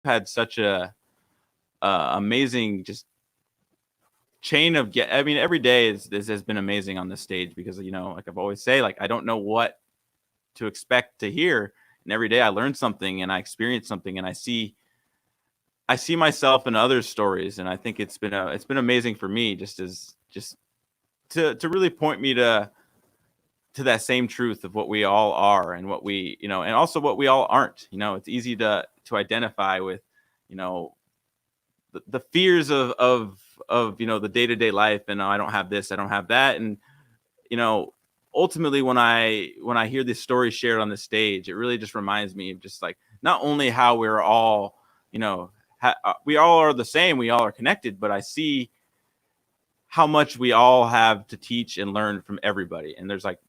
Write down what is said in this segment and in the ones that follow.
had such a amazing just chain of I mean, every day this has been amazing on this stage because, like I've always say, like I don't know what to expect to hear, and every day I learn something and I experience something, and I see myself in others' stories, and I think it's been amazing for me just to really point me to that same truth of what we all are and what we and also what we all aren't. It's easy to identify with you know the fears of the day-to-day life, and I don't have this, I don't have that, and you know ultimately when I hear this story shared on the stage, it really just reminds me of just like not only how we're all we all are the same, we all are connected, but I see how much we all have to teach and learn from everybody, and there's like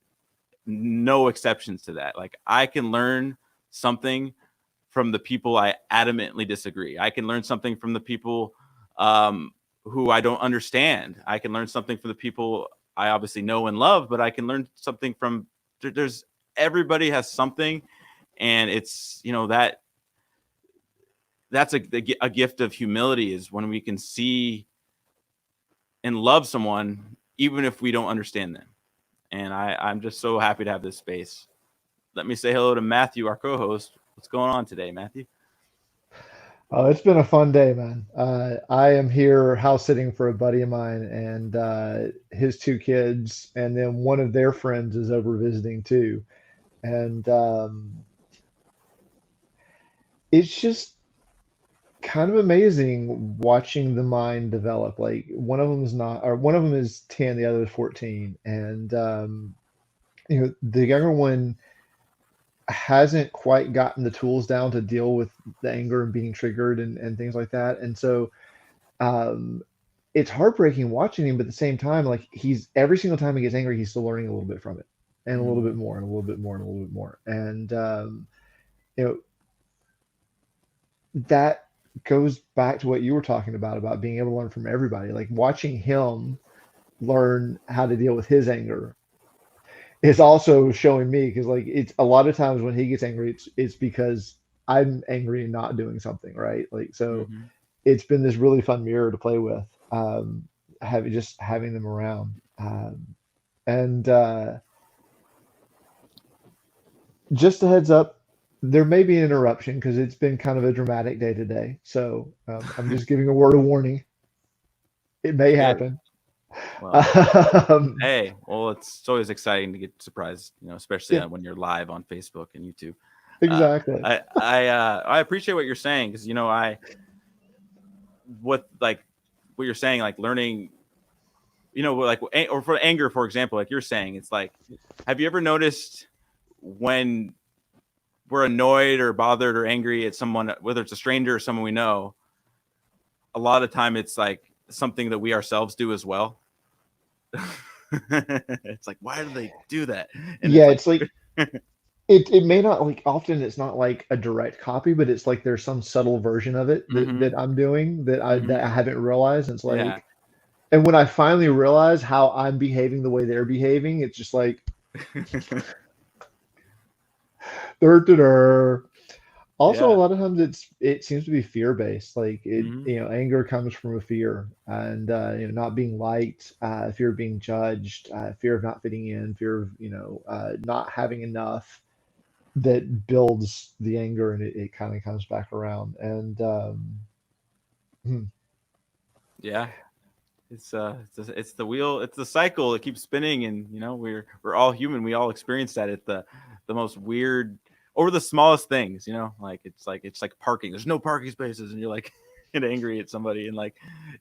no exceptions to that. Like I can learn something from the people I adamantly disagree. I can learn something from the people who I don't understand. I can learn something from the people I obviously know and love, but I can learn something from there's everybody has something, and it's that's a gift of humility, is when we can see and love someone even if we don't understand them. And I'm just so happy to have this space. Let me say hello to Matthew, our co-host. What's going on today, Matthew? Oh, it's been a fun day, man. I am here house sitting for a buddy of mine and his two kids, and then one of their friends is over visiting too. And it's just kind of amazing watching the mind develop. Like one of them is not, or one of them is 10, the other is 14. And the younger one hasn't quite gotten the tools down to deal with the anger and being triggered and things like that. And so um, it's heartbreaking watching him, but at the same time, like he's every single time he gets angry, he's still learning a little bit from it, and a little bit Mm, more, and a little bit more, and a little bit more. And you know that goes back to what you were talking about being able to learn from everybody. Like watching him learn how to deal with his anger is also showing me, because like it's a lot of times when he gets angry, it's because I'm angry and not doing something right. Like so, mhm. it's been this really fun mirror to play with. Having them around. And just a heads up, there may be an interruption because it's been kind of a dramatic day today. So I'm just giving a word of warning. It may Yeah. happen. Well, Um, hey, well, it's always exciting to get surprised, especially yeah, when you're live on Facebook and YouTube. Uh, exactly. I appreciate what you're saying, because I what like what you're saying, like learning, like or for anger, for example, like you're saying, it's like, have you ever noticed when we're annoyed or bothered or angry at someone, whether it's a stranger or someone we know, a lot of time it's like something that we ourselves do as well. It's like, why do they do that? And Yeah, it's like, it's like it may not, like often it's not like a direct copy, but it's like there's some subtle version of it that hmm I'm doing that I hmm haven't realized. And it's yeah. like, and when I finally realize how I'm behaving the way they're behaving, it's just like, dur. Also, a Yeah. lot of times it seems to be fear based. Like hmm anger comes from a fear, and not being liked, fear of being judged, fear of not fitting in, fear of not having enough, that builds the anger, and it kind of comes back around. And hmm, Yeah. It's the wheel, it's the cycle that keeps spinning, and we're all human, we all experience that at the most weird, or the smallest things, like it's like parking, there's no parking spaces, and you're like get angry at somebody, and like,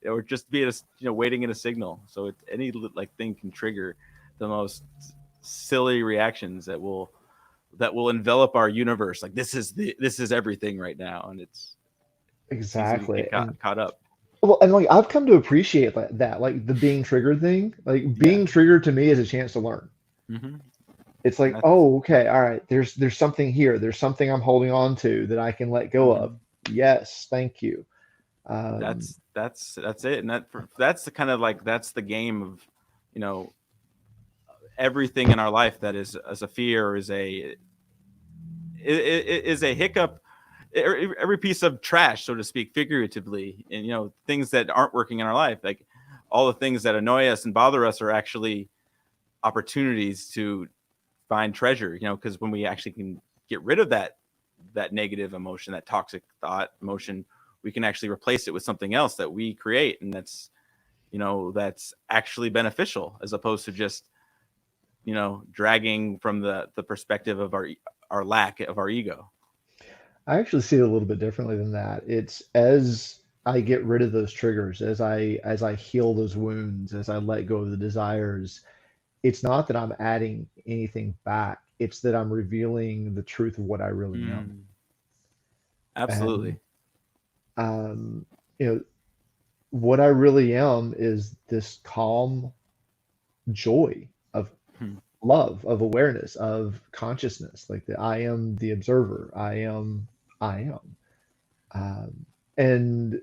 or just be at a waiting in a signal, so any like thing can trigger the most silly reactions that will envelop our universe, like this is everything right now, and it's easy to exactly. get caught up. Well, and like I've come to appreciate that, like the being triggered thing. Like Yeah. being triggered to me is a chance to learn. hmm It's and like, that's oh, okay, all right. There's something here. There's something I'm holding on to that I can let go of. mhm. Yes, thank you. That's it, and that's the kind of like, that's the game of you know everything in our life that is as a fear, is a hiccup, every piece of trash, so to speak, figuratively, and things that aren't working in our life, like all the things that annoy us and bother us are actually opportunities to find treasure, because when we actually can get rid of that negative emotion, that toxic thought emotion, we can actually replace it with something else that we create, and that's actually beneficial, as opposed to just dragging from the perspective of our lack of our ego. I actually see it a little bit differently than that. It's as I get rid of those triggers, as I heal those wounds, as I let go of the desires, it's not that I'm adding anything back. It's that I'm revealing the truth of what I really am. And Absolutely. um, you know, what I really am is this calm joy of Hmm. love, of awareness, of consciousness. Like that I am the observer. I am. And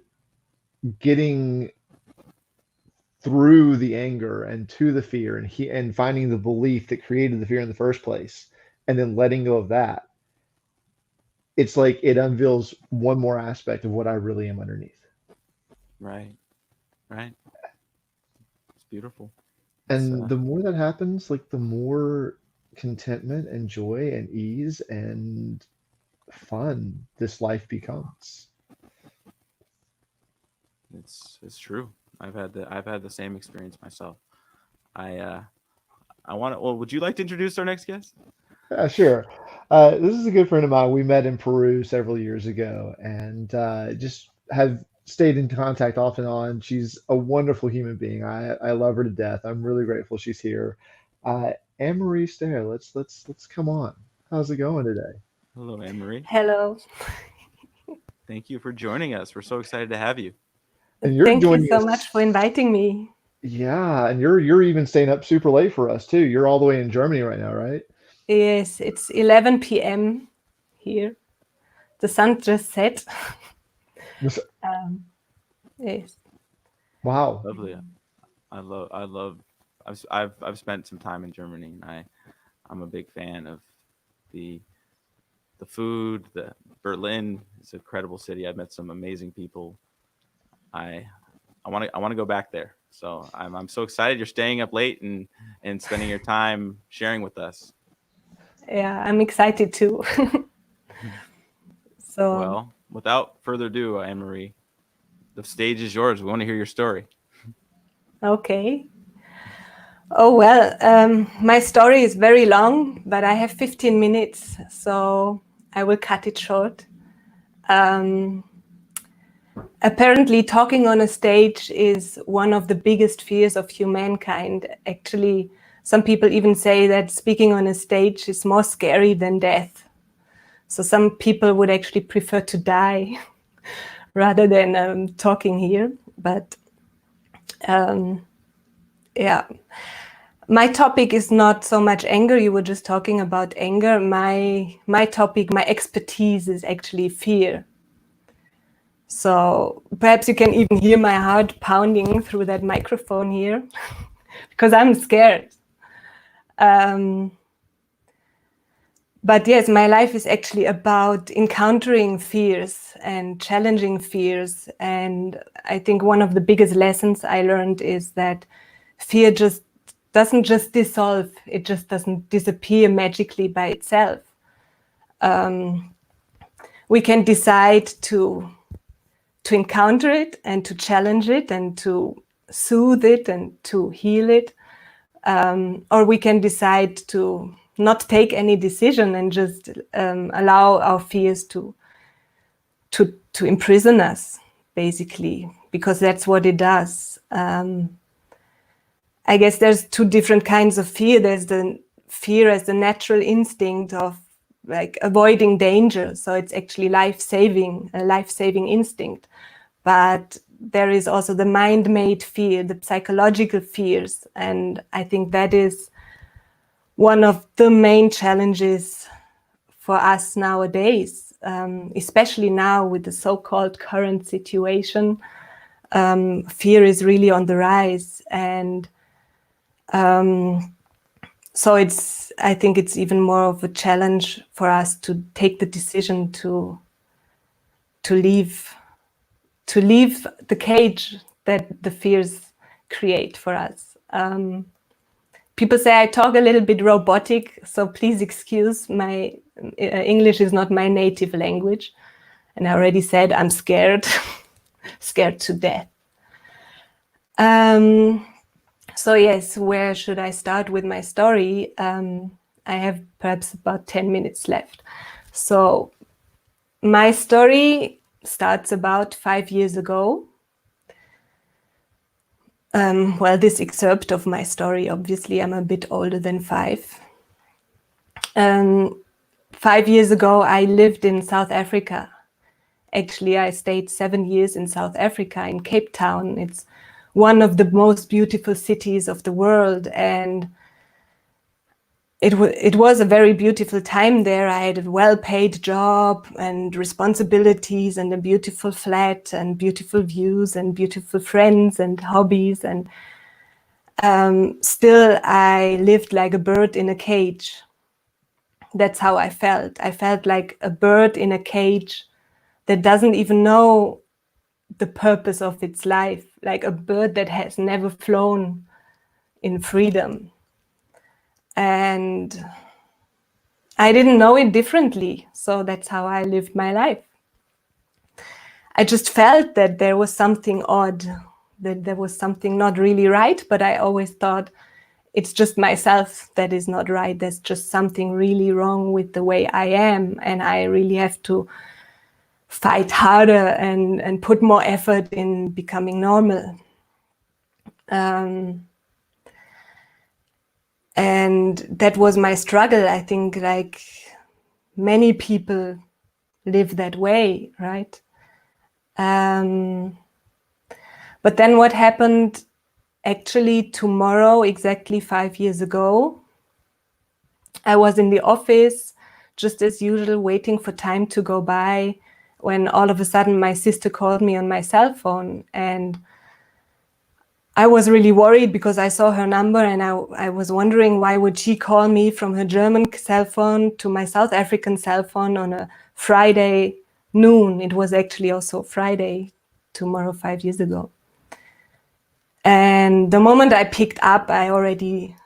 getting through the anger and to the fear and finding the belief that created the fear in the first place, and then letting go of that, it's like it unveils one more aspect of what I really am underneath. Right. It's beautiful. It's And the more that happens, like the more contentment and joy and ease and fun this life becomes. it's true. I've had the same experience myself. I want to. Well, would you like to introduce our next guest? Yeah, sure. This is a good friend of mine. We met in Peru several years ago and just have stayed in contact off and on. She's a wonderful human being. I love her to death. I'm really grateful she's here. Anne-Marie Sterr, let's come on. How's it going today? Hello, Anne-Marie. Hello. Thank you for joining us. We're so excited to have you. And you're Thank you joining so much for us. inviting me. Yeah, and you're even staying up super late for us too. You're all the way in Germany right now, right? Yes, it's 11 p.m. here. The sun just set. Yes. Yes. Wow. Lovely. I love. I've spent some time in Germany, and I'm a big fan of the food. The Berlin is an incredible city. I've met some amazing people. I I want to go back there. So I'm so excited you're staying up late and spending your time sharing with us. Yeah, I'm excited too. So, Well, without further ado, Anne Marie, the stage is yours. We want to hear your story. okay. Oh, well, my story is very long, but I have 15 minutes, so I will cut it short. Apparently, talking on a stage is one of the biggest fears of humankind. Actually, some people even say that speaking on a stage is more scary than death. So some people would actually prefer to die rather than talking here. But yeah, my topic is not so much anger. You were just talking about anger. My topic, my expertise is actually fear. So perhaps you can even hear my heart pounding through that microphone here because I'm scared. But yes, my life is actually about encountering fears and challenging fears. And I think one of the biggest lessons I learned is that fear just doesn't just dissolve. It just doesn't disappear magically by itself. We can decide to encounter it and to challenge it and to soothe it and to heal it. Or we can decide to not take any decision and just allow our fears to imprison us, basically, because that's what it does. I guess there's two different kinds of fear. There's the fear as the natural instinct of like avoiding danger. So it's actually a life-saving instinct. But there is also the mind-made fear, the psychological fears. And I think that is one of the main challenges for us nowadays, especially now with the so-called current situation. Fear is really on the rise. And so I think it's even more of a challenge for us to take the decision to to leave the cage that the fears create for us. People say I talk a little bit robotic, so please excuse my English is not my native language. And I already said I'm scared, scared to death. So yes, where should I start with my story? I have perhaps about 10 minutes left. So my story starts about 5 years ago. Well, this excerpt of my story, obviously, I'm a bit older than 5. 5 years ago, I lived in South Africa. Actually, I stayed 7 years in South Africa, in Cape Town. It's one of the most beautiful cities of the world, and it was a very beautiful time there. I had a well-paid job and responsibilities and a beautiful flat and beautiful views and beautiful friends and hobbies. And still, I lived like a bird in a cage. That's how I felt. I felt like a bird in a cage that doesn't even know the purpose of its life, like a bird that has never flown in freedom. And I didn't know it differently, so that's how I lived my life. I just felt that there was something odd, that there was something not really right, but I always thought it's just myself that is not right. There's just something really wrong with the way I am, and I really have to fight harder and put more effort in becoming normal. And that was my struggle. I think like many people live that way, right? But then what happened actually tomorrow, exactly 5 years ago, I was in the office, just as usual, waiting for time to go by, when all of a sudden my sister called me on my cell phone, and I was really worried because I saw her number, and I was wondering why would she call me from her German cell phone to my South African cell phone on a Friday noon. It was actually also Friday tomorrow 5 years ago. And the moment I picked up, I already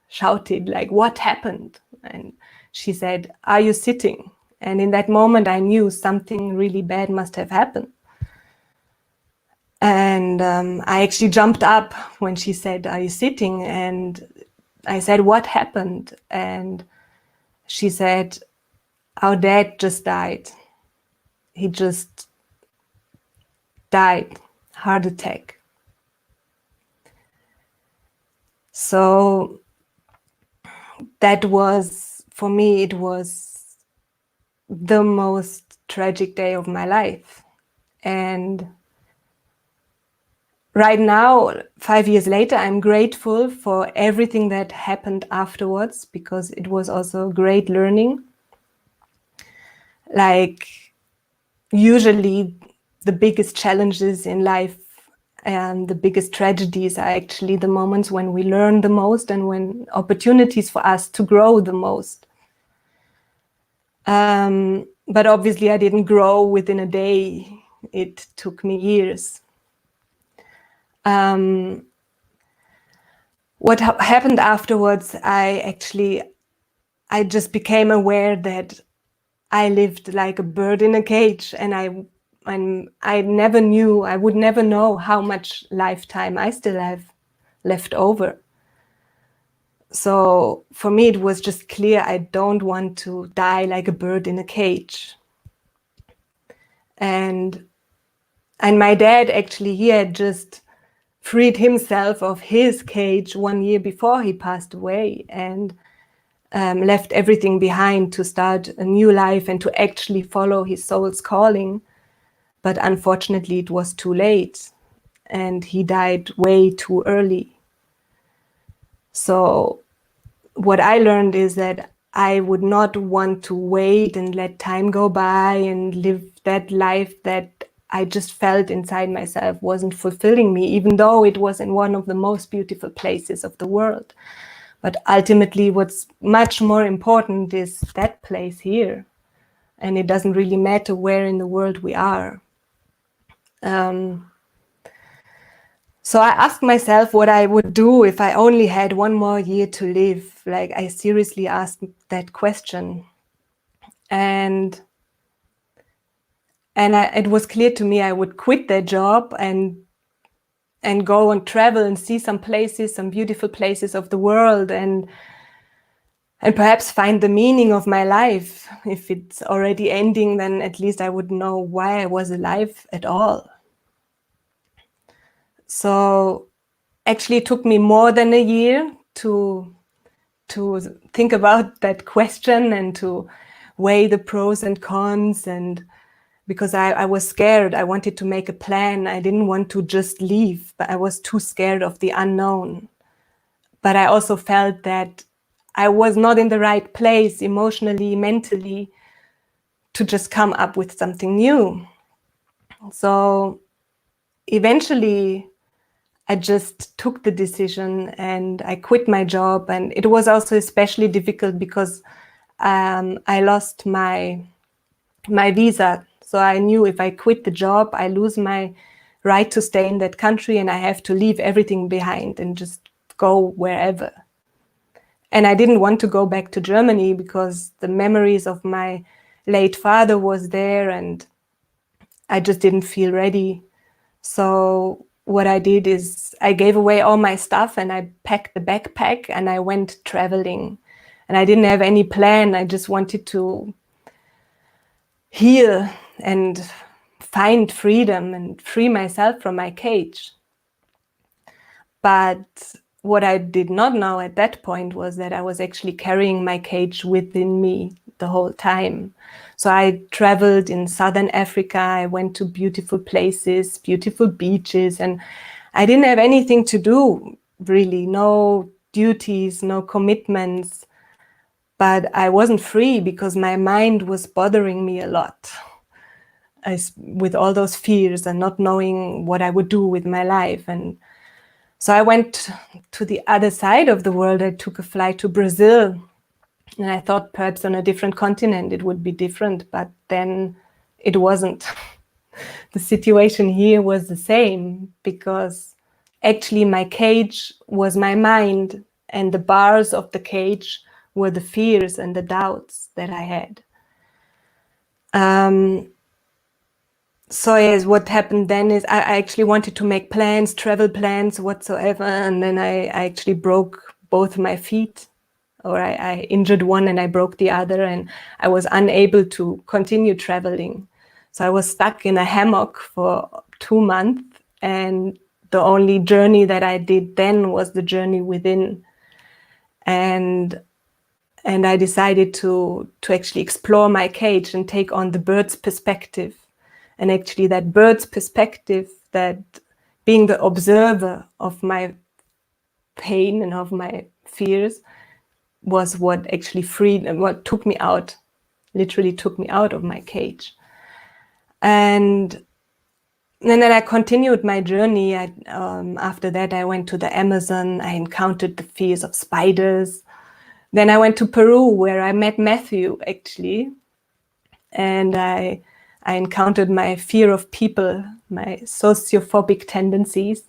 shouted like, "What happened?" And she said, "Are you sitting?" And in that moment, I knew something really bad must have happened. And I actually jumped up when she said, "Are you sitting?" And I said, "What happened?" And she said, "Our dad just died. He just died, heart attack." So that was, for me, it was the most tragic day of my life. And right now, 5 years later, I'm grateful for everything that happened afterwards, because it was also great learning. Like, usually the biggest challenges in life and the biggest tragedies are actually the moments when we learn the most and when opportunities for us to grow the most. But obviously I didn't grow within a day. It took me years. What happened afterwards, I just became aware that I lived like a bird in a cage, and I never knew, I would never know how much lifetime I still have left over. So for me, it was just clear I don't want to die like a bird in a cage. And my dad, actually, he had just freed himself of his cage 1 year before he passed away, and left everything behind to start a new life and to actually follow his soul's calling. But unfortunately, it was too late, and he died way too early. So what I learned is that I would not want to wait and let time go by and live that life that I just felt inside myself wasn't fulfilling me, even though it was in one of the most beautiful places of the world. But ultimately, what's much more important is that place here. and it doesn't really matter where in the world we are. So I asked myself what I would do if I only had one more year to live. Like, I seriously asked that question. And it was clear to me I would quit that job and go and travel and see some places, some beautiful places of the world, and perhaps find the meaning of my life. If it's already ending, then at least I would know why I was alive at all. So actually it took me more than a year to think about that question and to weigh the pros and cons, and because I was scared. I wanted to make a plan. I didn't want to just leave, but I was too scared of the unknown. But I also felt that I was not in the right place emotionally, mentally, to just come up with something new. So eventually I just took the decision and I quit my job. And it was also especially difficult because I lost my visa. So I knew if I quit the job, I lose my right to stay in that country and I have to leave everything behind and just go wherever. And I didn't want to go back to Germany because the memories of my late father was there and I just didn't feel ready. So what I did is I gave away all my stuff and I packed the backpack and I went traveling. And I didn't have any plan. I just wanted to heal and find freedom and free myself from my cage. But what I did not know at that point was that I was actually carrying my cage within me the whole time. So I traveled in Southern Africa. I went to beautiful places, beautiful beaches, and I didn't have anything to do, really. No duties, no commitments. But I wasn't free because my mind was bothering me a lot. With all those fears and not knowing what I would do with my life. And so I went to the other side of the world. I took a flight to Brazil. And I thought perhaps on a different continent it would be different, but then it wasn't. The situation here was the same because actually my cage was my mind and the bars of the cage were the fears and the doubts that I had. So yes, what happened then is I actually wanted to make plans, travel plans whatsoever, and then I actually broke both my feet, or I injured one and I broke the other, and I was unable to continue traveling. So I was stuck in a hammock for 2 months, and the only journey that I did then was the journey within. And I decided to actually explore my cage and take on the bird's perspective. And actually that bird's perspective, that being the observer of my pain and of my fears, was what actually freed and what took me out, literally took me out of my cage. And then I continued my journey. After that, I went to the Amazon. I encountered the fears of spiders. Then I went to Peru, where I met Matthew, actually. And I encountered my fear of people, my sociophobic tendencies.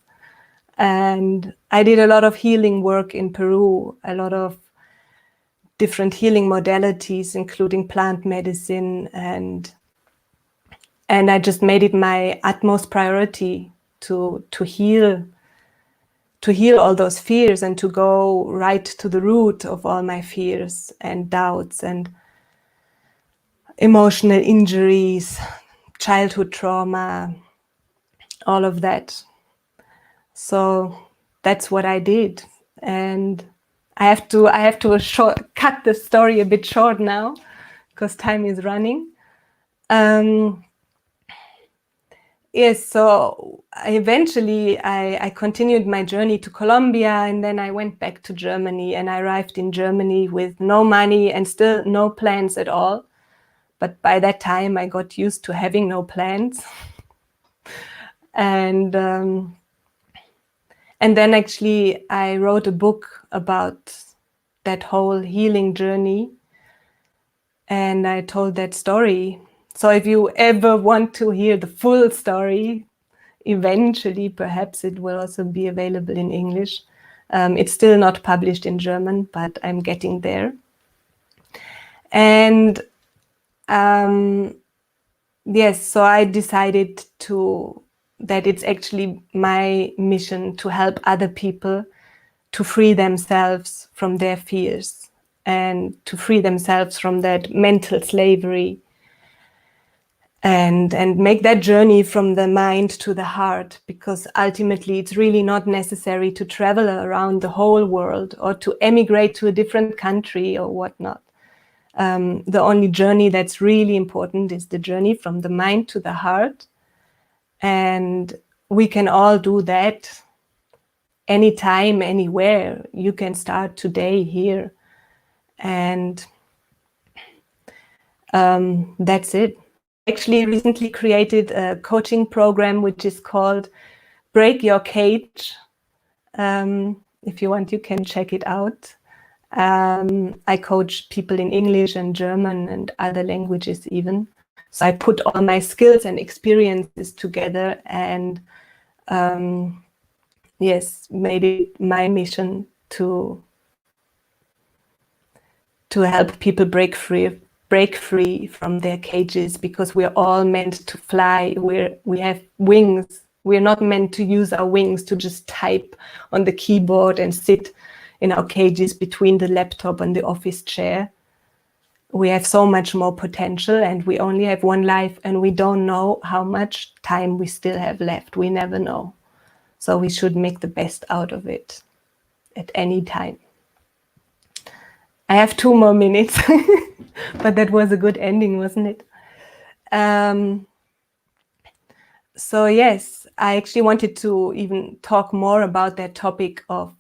And I did a lot of healing work in Peru, a lot of different healing modalities, including plant medicine. And I just made it my utmost priority to heal all those fears and to go right to the root of all my fears and doubts and emotional injuries, childhood trauma, all of that. So that's what I did. And I have to cut the story a bit short now because time is running. Yes, so eventually I continued my journey to Colombia, and then I went back to Germany, and I arrived in Germany with no money and still no plans at all. But by that time I got used to having no plans. And then actually I wrote a book about that whole healing journey. And I told that story. So if you ever want to hear the full story, eventually perhaps it will also be available in English. It's still not published in German, but I'm getting there. And yes, so I decided that it's actually my mission to help other people to free themselves from their fears and to free themselves from that mental slavery and make that journey from the mind to the heart, because ultimately it's really not necessary to travel around the whole world or to emigrate to a different country or whatnot. The only journey that's really important is the journey from the mind to the heart. And we can all do that anytime, anywhere. You can start today here. And that's it. Actually recently created a coaching program which is called Break Your Cage. If you want, you can check it out. I coach people in English and German and other languages even. So I put all my skills and experiences together and yes, made it my mission to help people break free from their cages, because we're all meant to fly. We have wings. We're not meant to use our wings to just type on the keyboard and sit in our cages between the laptop and the office chair. We have so much more potential, and we only have one life, and we don't know how much time we still have left. We never know. So we should make the best out of it at any time. I have 2 more minutes, but that was a good ending, wasn't it? So yes, I actually wanted to even talk more about that topic of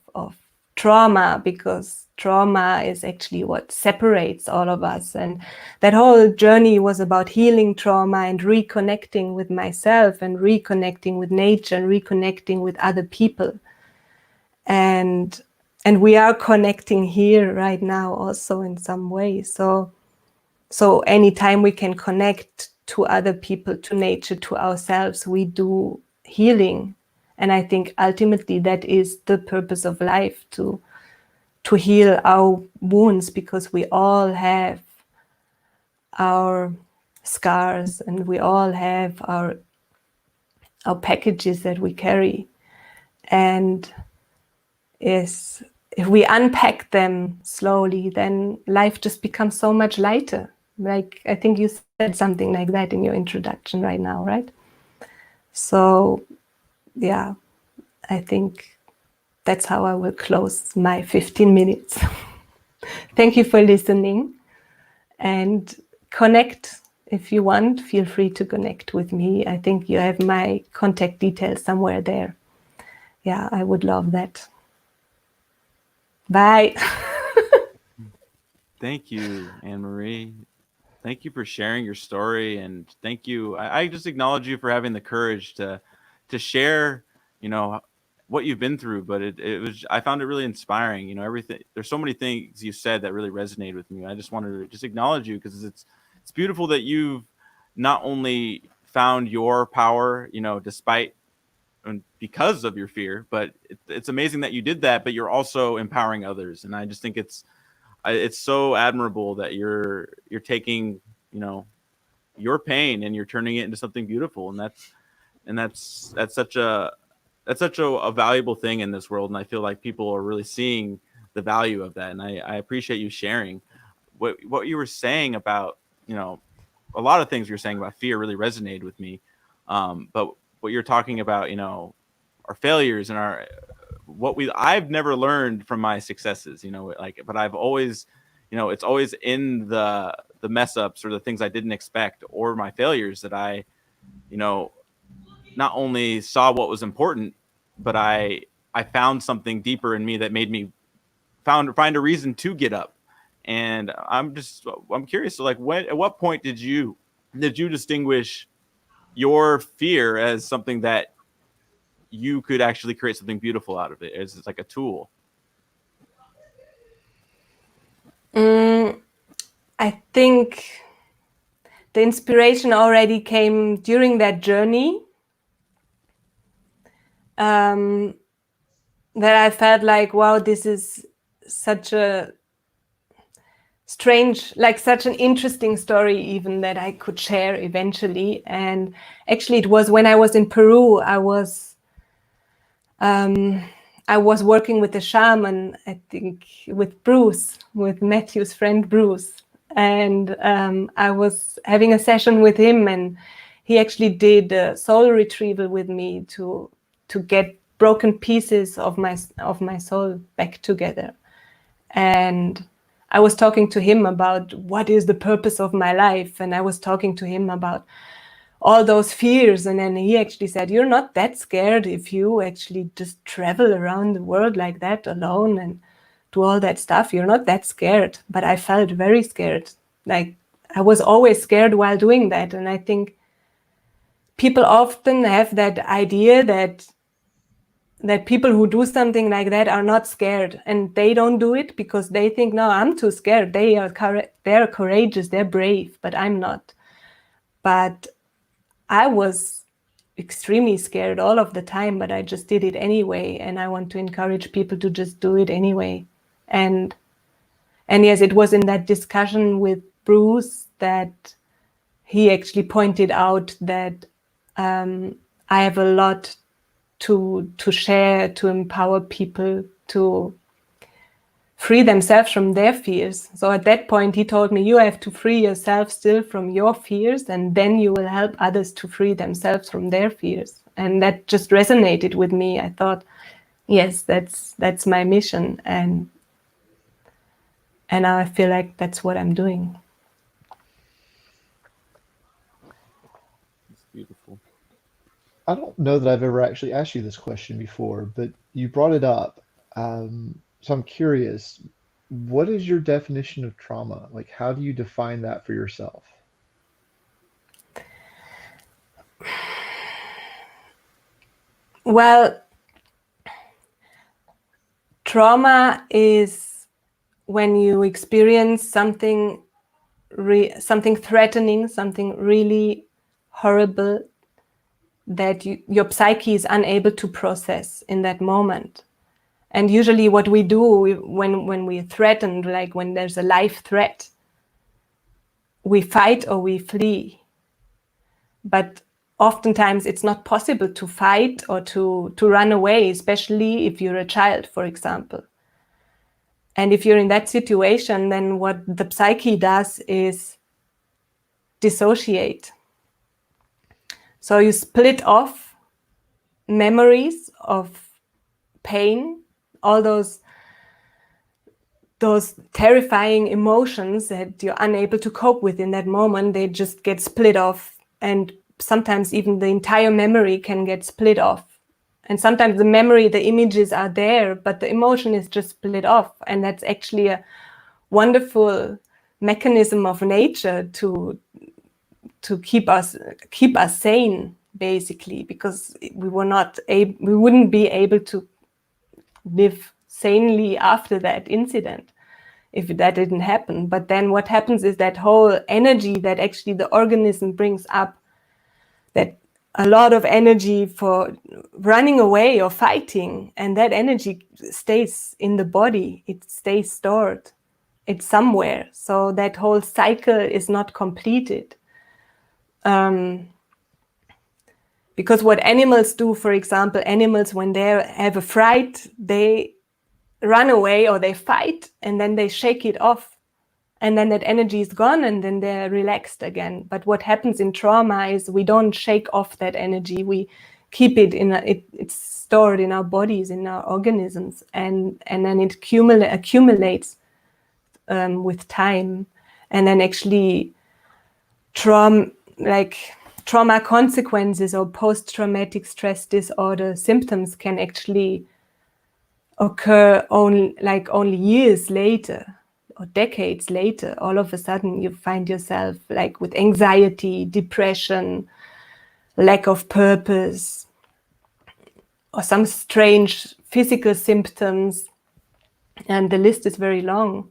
trauma, because trauma is actually what separates all of us. And that whole journey was about healing trauma and reconnecting with myself and reconnecting with nature and reconnecting with other people. And we are connecting here right now also in some way. So anytime we can connect to other people, to nature, to ourselves, we do healing. And I think ultimately that is the purpose of life, to heal our wounds, because we all have our scars and we all have our packages that we carry. And yes, if we unpack them slowly, then life just becomes so much lighter. Like, I think you said something like that in your introduction right now, right? So, yeah, I think that's how I will close my 15 minutes. Thank you for listening, and connect if you want. Feel free to connect with me. I think you have my contact details somewhere there. Yeah, I would love that. Bye. Thank you, Anne-Marie. Thank you for sharing your story, and thank you. I just acknowledge you for having the courage to share, what you've been through. But I found it really inspiring. Everything. There's so many things you said that really resonated with me. I just wanted to just acknowledge you, because it's beautiful that you've not only found your power, despite and because of your fear, but it's amazing that you did that. But you're also empowering others, and I just think it's so admirable that you're taking, your pain and you're turning it into something beautiful. And that's such a valuable thing in this world. And I feel like people are really seeing the value of that. And I appreciate you sharing what you were saying about, a lot of things you were saying about fear really resonated with me. But what you're talking about, our failures and I've never learned from my successes, but I've always, it's always in the mess ups or the things I didn't expect or my failures that I, not only saw what was important, but I found something deeper in me that made me find a reason to get up. And I'm curious. So, at what point did you distinguish your fear as something that you could actually create something beautiful out of it, as it's like a tool? I think the inspiration already came during that journey. That I felt like, wow, this is such a strange, like such an interesting story even that I could share eventually. And actually it was when I was in Peru, I was working with a shaman, I think with Bruce, with Matthew's friend Bruce. And I was having a session with him, and he actually did a soul retrieval with me to get broken pieces of my soul back together. And I was talking to him about what is the purpose of my life, and I was talking to him about all those fears, and then he actually said, you're not that scared if you actually just travel around the world like that alone and do all that stuff. You're not that scared. But I felt very scared. Like I was always scared while doing that. And I think people often have that idea that people who do something like that are not scared, and they don't do it because they think, no, I'm too scared. They're courageous, they're brave, but I'm not. But I was extremely scared all of the time, but I just did it anyway. And I want to encourage people to just do it anyway. And yes, it was in that discussion with Bruce that he actually pointed out that I have a lot to share, to empower people to free themselves from their fears. So at that point, he told me, you have to free yourself still from your fears, and then you will help others to free themselves from their fears. And that just resonated with me. I thought, yes, that's my mission. And now I feel like that's what I'm doing. It's beautiful. I don't know that I've ever actually asked you this question before, but you brought it up. So I'm curious, what is your definition of trauma? Like, how do you define that for yourself? Well, trauma is when you experience something threatening, something really horrible that your psyche is unable to process in that moment. And usually what we do when we're threatened, like when there's a life threat, we fight or we flee. But oftentimes it's not possible to fight or to run away, especially if you're a child, for example. And if you're in that situation, then what the psyche does is dissociate. So you split off memories of pain, all those terrifying emotions that you're unable to cope with in that moment, they just get split off. And sometimes even the entire memory can get split off. And sometimes the memory, the images are there, but the emotion is just split off. And that's actually a wonderful mechanism of nature to keep us sane, basically, because we wouldn't be able to live sanely after that incident if that didn't happen. But then what happens is that whole energy that actually the organism brings up, that a lot of energy for running away or fighting, and that energy stays in the body, it stays stored, it's somewhere. So that whole cycle is not completed. Because what animals do, for example, animals, when they have a fright, they run away or they fight, and then they shake it off, and then that energy is gone, and then they're relaxed again. But what happens in trauma is we don't shake off that energy. We keep it it's stored in our bodies, in our organisms, and then it accumulates with time. And then actually trauma consequences or post-traumatic stress disorder symptoms can actually occur only years later or decades later. All of a sudden you find yourself like with anxiety, depression, lack of purpose, or some strange physical symptoms, and the list is very long.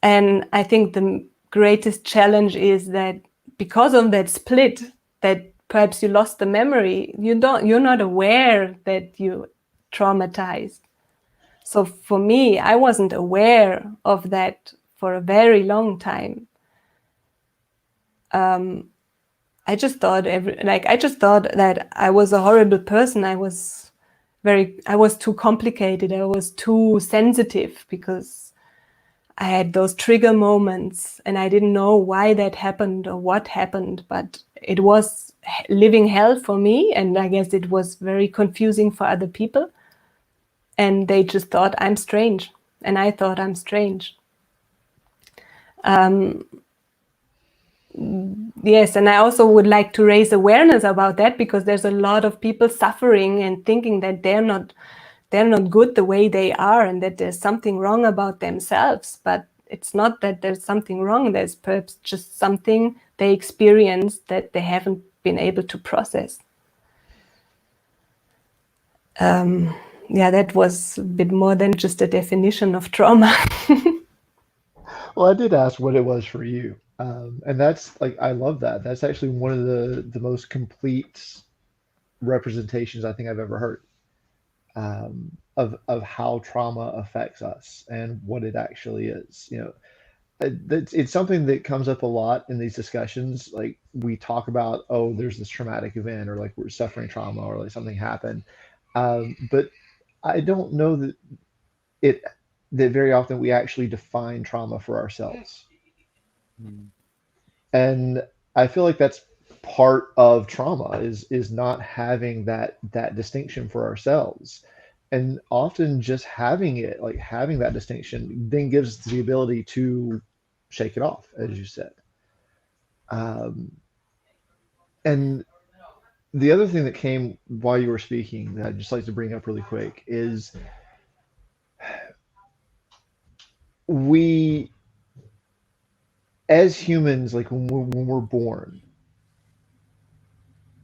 And I think the greatest challenge is that because of that split, that perhaps you lost the memory, you're not aware that you traumatized. So for me, I wasn't aware of that for a very long time. I just thought that I was a horrible person. I was too complicated. I was too sensitive because I had those trigger moments and I didn't know why that happened or what happened, but it was living hell for me. And I guess it was very confusing for other people. And they just thought I'm strange. And I thought I'm strange. Yes, and I also would like to raise awareness about that, because there's a lot of people suffering and thinking that they're not good the way they are and that there's something wrong about themselves. But it's not that there's something wrong. There's perhaps just something they experienced that they haven't been able to process. Yeah, that was a bit more than just a definition of trauma. Well, I did ask what it was for you. And that's like, I love that. That's actually one of the most complete representations I think I've ever heard, of how trauma affects us and what it actually is. It's something that comes up a lot in these discussions. Like we talk about, oh, there's this traumatic event, or like we're suffering trauma, or like something happened. But I don't know it that very often we actually define trauma for ourselves. Mm. And I feel like that's part of trauma is not having that distinction for ourselves. And often just having it, like having that distinction, then gives us the ability to shake it off, as you said. Um, and the other thing that came while you were speaking that I'd just like to bring up really quick is we, as humans, like when we're born,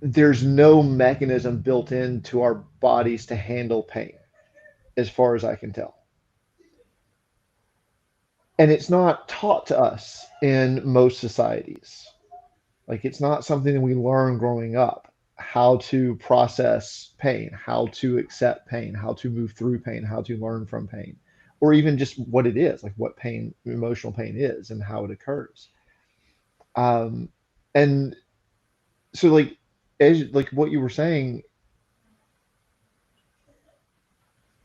there's no mechanism built into our bodies to handle pain, as far as I can tell. And it's not taught to us in most societies. Like it's not something that we learn growing up, how to process pain, how to accept pain, how to move through pain, how to learn from pain, or even just what it is, like what pain, emotional pain is and how it occurs. Um, and so like, as like what you were saying,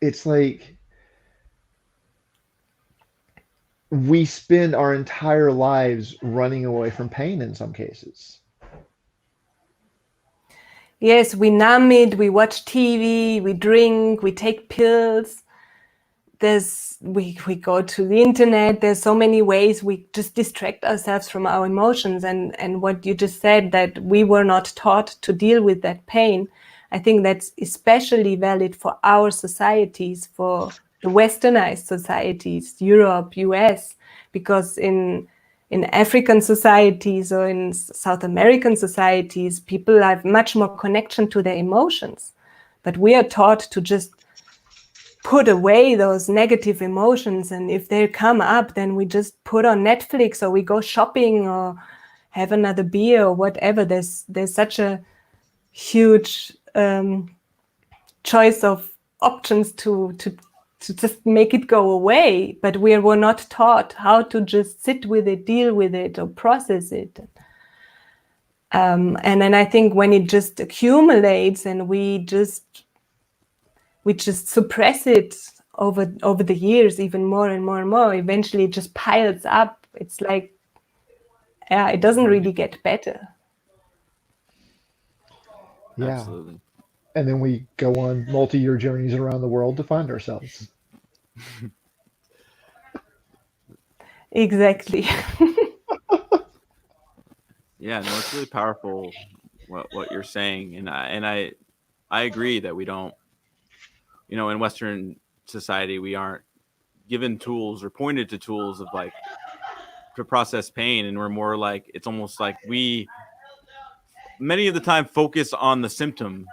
it's like we spend our entire lives running away from pain in some cases. Yes, we numb it, we watch TV, we drink, we take pills. We go to the internet. There's so many ways we just distract ourselves from our emotions. And what you just said, that we were not taught to deal with that pain, I think that's especially valid for our societies, for the westernized societies, Europe, US, because in African societies or in South American societies, people have much more connection to their emotions. But we are taught to just put away those negative emotions, and if they come up, then we just put on Netflix or we go shopping or have another beer or whatever. There's such a huge choice of options to just make it go away, but we were not taught how to just sit with it, deal with it, or process it. And then I think when it just accumulates and we just suppress it over the years, even more and more and more, eventually it just piles up. It's like, yeah, it doesn't really get better. Yeah. Absolutely. And then we go on multi-year journeys around the world to find ourselves. Exactly. Yeah, no, it's really powerful what you're saying, and I agree that we don't, in Western society we aren't given tools or pointed to tools of like to process pain, and we're more like, it's almost like we many of the time focus on the symptom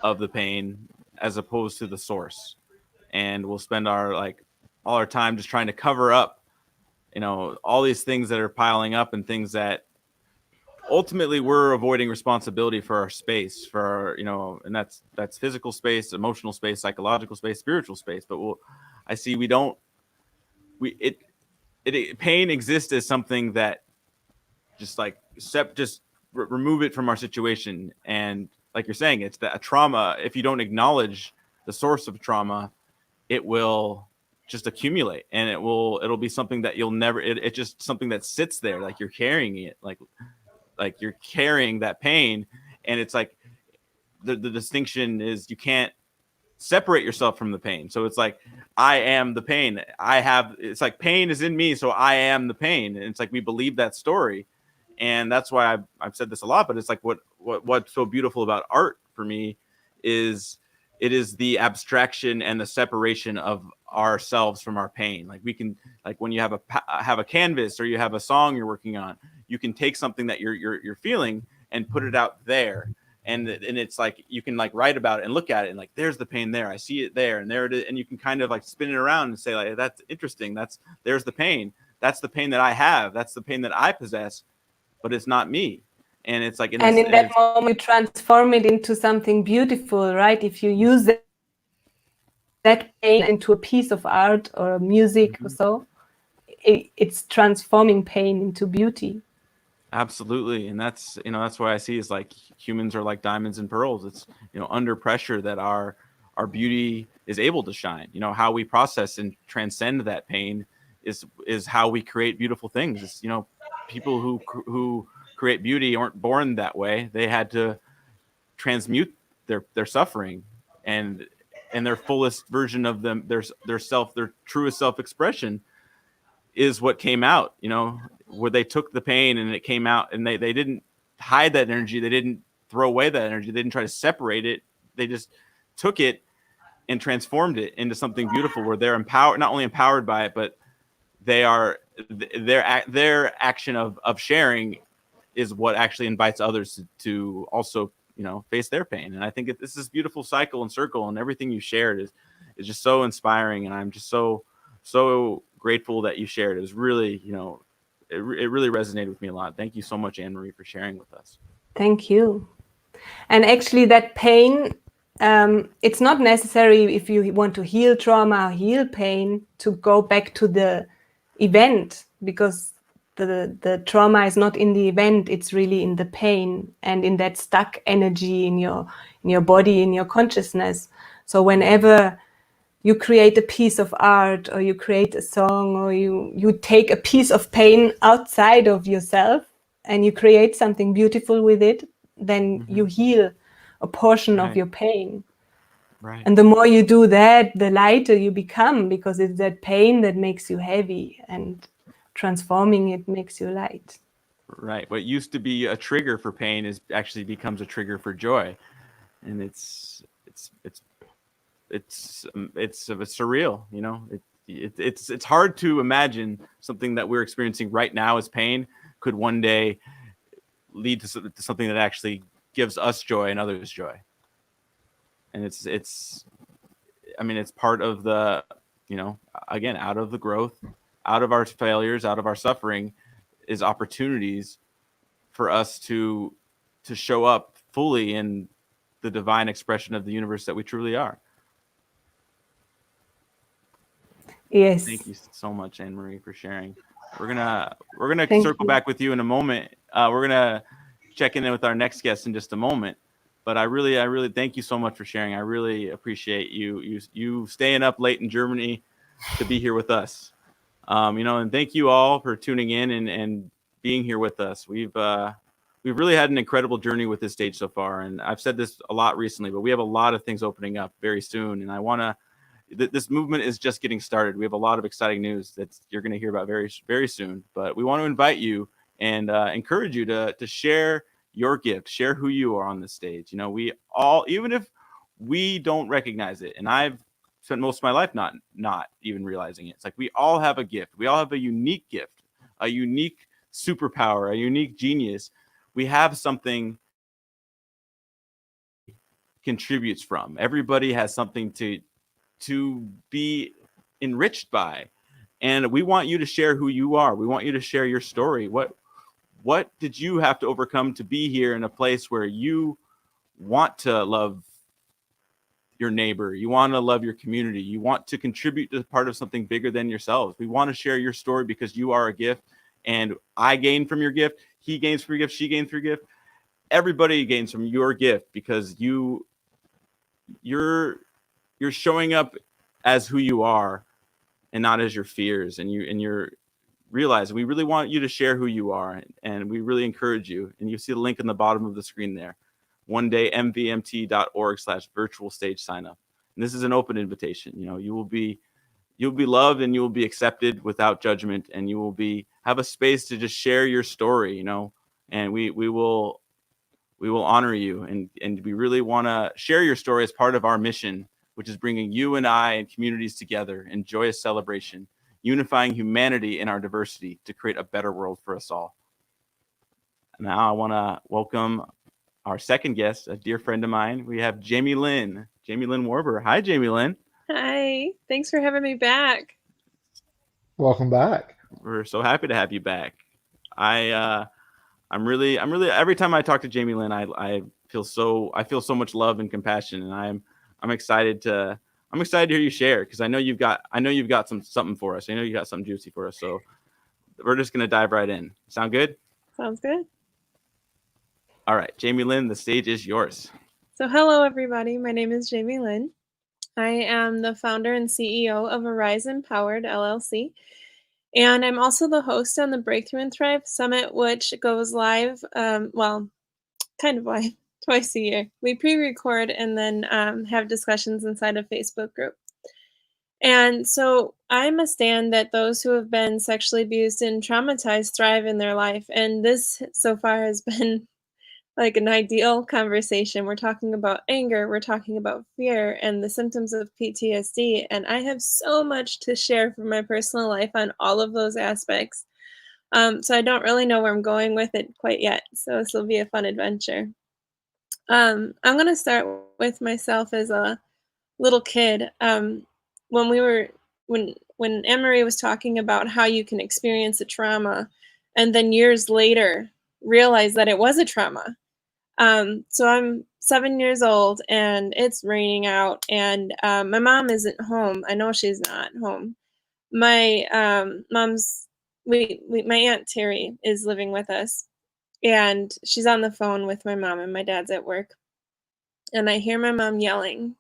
of the pain as opposed to the source, and we'll spend all our time just trying to cover up you know, all these things that are piling up and things that ultimately we're avoiding responsibility for our space, for our, you know, and that's physical space, emotional space, psychological space, spiritual space. But I see pain exists as something that just like remove it from our situation. And like you're saying, it's that a trauma, if you don't acknowledge the source of trauma, it will just accumulate, and it'll be something that you'll never, it's just something that sits there, like you're carrying it, like you're carrying that pain. And it's like the distinction is you can't separate yourself from the pain. So it's like, I am the pain. It's like pain is in me, so I am the pain. And it's like we believe that story. And that's why I've said this a lot, but it's like what's so beautiful about art for me is it is the abstraction and the separation of ourselves from our pain. Like we can, like when you have a canvas or you have a song you're working on, you can take something that you're feeling and put it out there. And it's like you can like write about it and look at it and like, there's the pain there, I see it there, and there it is. And you can kind of like spin it around and say like, that's interesting, there's the pain, that's the pain that I have, that's the pain that I possess, but it's not me. And it's like, and in that moment you transform it into something beautiful, right? If you use that pain into a piece of art or music or so, it's transforming pain into beauty. Absolutely. And that's, you know, that's why I see is like humans are like diamonds and pearls. It's, you know, under pressure that our beauty is able to shine. You know, how we process and transcend that pain is how we create beautiful things. It's, you know, people who create beauty aren't born that way. They had to transmute their suffering, and their fullest version of them, their truest self-expression is what came out, you know, where they took the pain and it came out, and they didn't hide that energy. They didn't throw away that energy. They didn't try to separate it. They just took it and transformed it into something beautiful, where they're empowered, not only empowered by it, but their action of sharing is what actually invites others to also, you know, face their pain. And I think this is beautiful cycle and circle, and everything you shared is just so inspiring. And I'm just so grateful that you shared. It was really, you know, it really resonated with me a lot. Thank you so much, Anne-Marie, for sharing with us. Thank you. And actually that pain, it's not necessary, if you want to heal trauma, heal pain, to go back to the event, because the trauma is not in the event, it's really in the pain and in that stuck energy in your body, in your consciousness. So whenever you create a piece of art, or you create a song, or you take a piece of pain outside of yourself and you create something beautiful with it, then you heal a portion of your pain. Right. And the more you do that, the lighter you become, because it's that pain that makes you heavy, and transforming it makes you light. Right. What used to be a trigger for pain actually becomes a trigger for joy. And it's surreal, you know. It's hard to imagine something that we're experiencing right now as pain could one day lead to something that actually gives us joy and others joy. And it's part of the, you know, again, out of the growth, out of our failures, out of our suffering, is opportunities for us to show up fully in the divine expression of the universe that we truly are. Yes. Thank you so much, Anne-Marie, for sharing. We're gonna circle back with you in a moment. We're gonna check in with our next guest in just a moment. But I really thank you so much for sharing. I really appreciate you staying up late in Germany to be here with us. You know, and thank you all for tuning in and being here with us. We've really had an incredible journey with this stage so far, and I've said this a lot recently, but we have a lot of things opening up very soon, and this movement is just getting started. We have a lot of exciting news that you're going to hear about very, very soon. But we want to invite you and encourage you to share your gift, share who you are on this stage. You know, we all, even if we don't recognize it, and I've spent most of my life not even realizing it. It's like we all have a gift. We all have a unique gift, a unique superpower, a unique genius. We have something contributes from. Everybody has something to be enriched by. And we want you to share who you are. We want you to share your story. What did you have to overcome to be here in a place where you want to love your neighbor, you want to love your community, you want to contribute to part of something bigger than yourselves? We want to share your story because you are a gift, and I gain from your gift, he gains from your gift, she gains from your gift. Everybody gains from your gift because you're showing up as who you are and not as your fears, and you're realizing we really want you to share who you are, and we really encourage you. And you see the link in the bottom of the screen there, onedaymvmt.org/virtual stage sign up. And this is an open invitation. You'll be loved, and you will be accepted without judgment, and you will have a space to just share your story, and we will honor you, and we really want to share your story as part of our mission, which is bringing you and I and communities together in joyous celebration, unifying humanity in our diversity to create a better world for us all. Now I want to welcome our second guest, a dear friend of mine. We have JamieLynn Warber. Hi, JamieLynn. Hi, thanks for having me back. Welcome back. We're so happy to have you back. I'm really every time I talk to JamieLynn, I feel so much love and compassion, and I'm excited to hear you share, because I know you've got something for us. I know you got something juicy for us. So we're just gonna dive right in. Sound good? Sounds good. All right, JamieLynn, the stage is yours. So hello, everybody. My name is JamieLynn. I am the founder and CEO of Arise Empowered LLC. And I'm also the host on the Breakthrough and Thrive Summit, which goes live, kind of live, twice a year. We pre-record and then have discussions inside a Facebook group. And so I'm a stand that those who have been sexually abused and traumatized thrive in their life. And this so far has been like an ideal conversation. We're talking about anger, we're talking about fear and the symptoms of PTSD. And I have so much to share from my personal life on all of those aspects. So I don't really know where I'm going with it quite yet. So this will be a fun adventure. I'm going to start with myself as a little kid. When Anne-Marie was talking about how you can experience a trauma and then years later realize that it was a trauma. So I'm 7 years old and it's raining out, and my mom isn't home. I know she's not home. My my Aunt Terry is living with us, and she's on the phone with my mom, and my dad's at work. And I hear my mom yelling,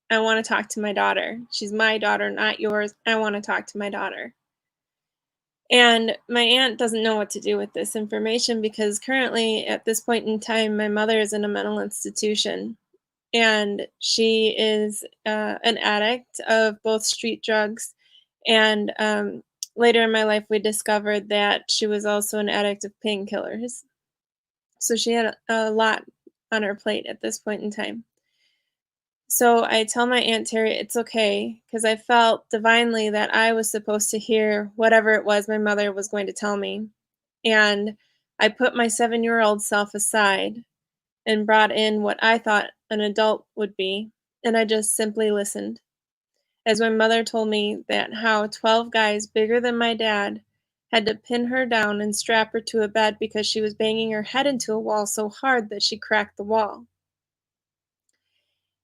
"I want to talk to my daughter. She's my daughter, not yours. I want to talk to my daughter." And my aunt doesn't know what to do with this information because currently, at this point in time, my mother is in a mental institution. And she is an addict of both street drugs. And later in my life, we discovered that she was also an addict of painkillers. So she had a lot on her plate at this point in time. So I tell my Aunt Terry it's okay, because I felt divinely that I was supposed to hear whatever it was my mother was going to tell me. And I put my 7-year-old self aside and brought in what I thought an adult would be, and I just simply listened. As my mother told me that how 12 guys bigger than my dad had to pin her down and strap her to a bed because she was banging her head into a wall so hard that she cracked the wall.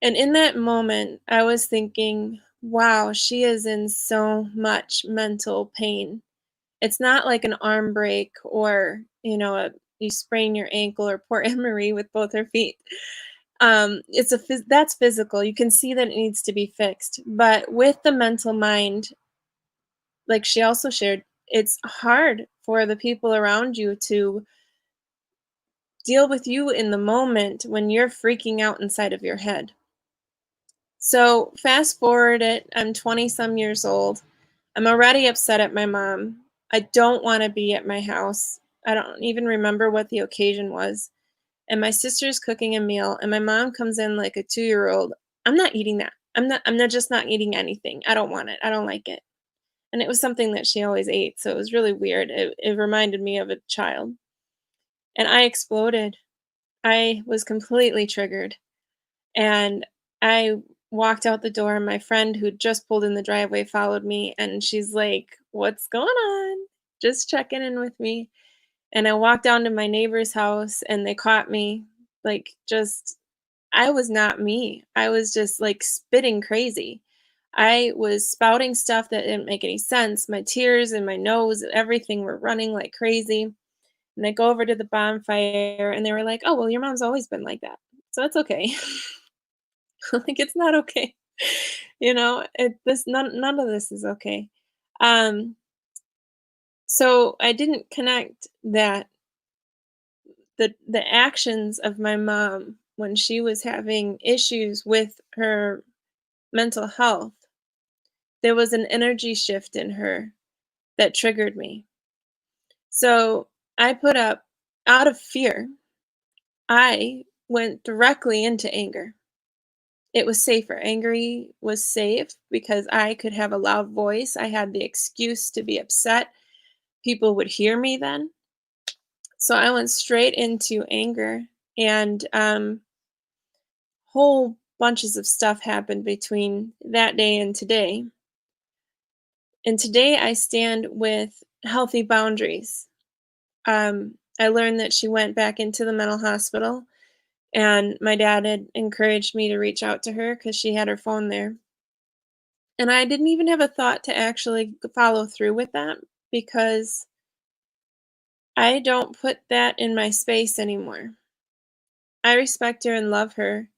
And in that moment, I was thinking, wow, she is in so much mental pain. It's not like an arm break or, you sprain your ankle, or poor Anne-Marie with both her feet. That's physical. You can see that it needs to be fixed. But with the mental mind, like she also shared, it's hard for the people around you to deal with you in the moment when you're freaking out inside of your head. So fast forward it, I'm 20 some years old. I'm already upset at my mom. I don't want to be at my house. I don't even remember what the occasion was. And my sister's cooking a meal, and my mom comes in like a 2-year-old. I'm not eating that. I'm not eating anything. I don't want it. I don't like it. And it was something that she always ate. So it was really weird. It reminded me of a child. And I exploded. I was completely triggered. And I walked out the door, and my friend who just pulled in the driveway followed me, and she's like, "What's going on?" Just checking in with me. And I walked down to my neighbor's house, and they caught me, like, just I was not me. I was just, like, spitting crazy. I was spouting stuff that didn't make any sense. My tears and my nose, everything were running like crazy. And I go over to the bonfire, and they were like, "Oh, well, your mom's always been like that, so it's okay." Like, it's not okay. None of this is okay. Um, so I didn't connect that the actions of my mom when she was having issues with her mental health, there was an energy shift in her that triggered me. So I put up, out of fear, I went directly into anger. It was safer. Angry was safe because I could have a loud voice. I had the excuse to be upset. People would hear me then. So I went straight into anger, and whole bunches of stuff happened between that day and today. And today I stand with healthy boundaries. I learned that she went back into the mental hospital, and my dad had encouraged me to reach out to her because she had her phone there. And I didn't even have a thought to actually follow through with that because I don't put that in my space anymore. I respect her and love her,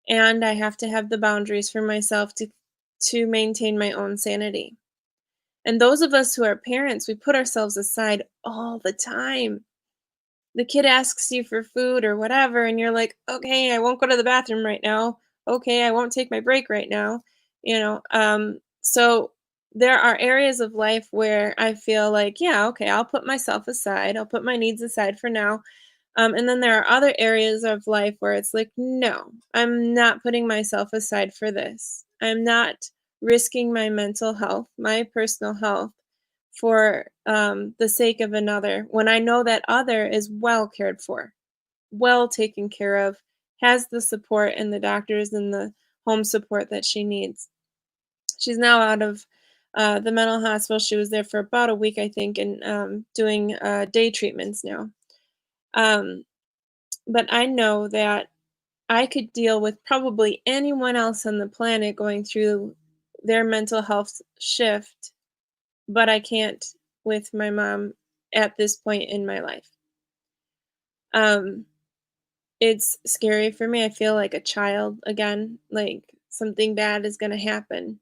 and I have to have the boundaries for myself to maintain my own sanity. And those of us who are parents, we put ourselves aside all the time. The kid asks you for food or whatever, and you're like, "Okay, I won't go to the bathroom right now. Okay, I won't take my break right now." So there are areas of life where I feel like, yeah, okay, I'll put myself aside. I'll put my needs aside for now. And then there are other areas of life where it's like, no, I'm not putting myself aside for this. I'm not risking my mental health, my personal health, for the sake of another when I know that other is well cared for, well taken care of, has the support and the doctors and the home support that she needs. She's now out of the mental hospital. She was there for about a week, I think, and doing day treatments now. Um, but I know that I could deal with probably anyone else on the planet going through their mental health shift, but I can't with my mom at this point in my life. Um, it's scary for me. I feel like a child again, like something bad is going to happen.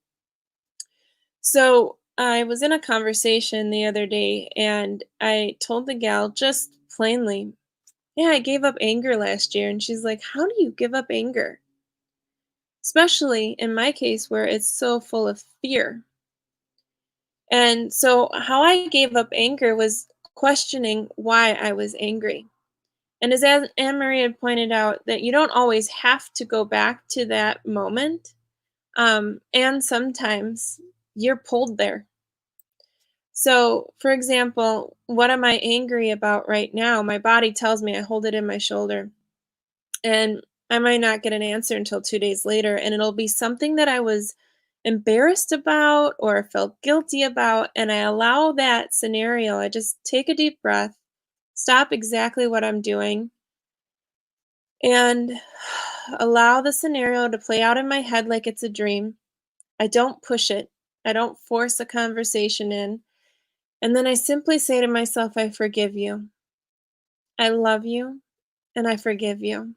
So I was in a conversation the other day, and I told the gal just plainly, "Yeah, I gave up anger last year." And she's like, "How do you give up anger?" Especially in my case where it's so full of fear. And so how I gave up anger was questioning why I was angry. And as Anne Marie had pointed out, that you don't always have to go back to that moment. And sometimes you're pulled there. So, for example, what am I angry about right now? My body tells me, I hold it in my shoulder. And I might not get an answer until 2 days later, and it'll be something that I was embarrassed about or felt guilty about, and I allow that scenario. I just take a deep breath, stop exactly what I'm doing, and allow the scenario to play out in my head like it's a dream. I don't push it. I don't force a conversation in. And then I simply say to myself, I forgive you. I love you, and I forgive you.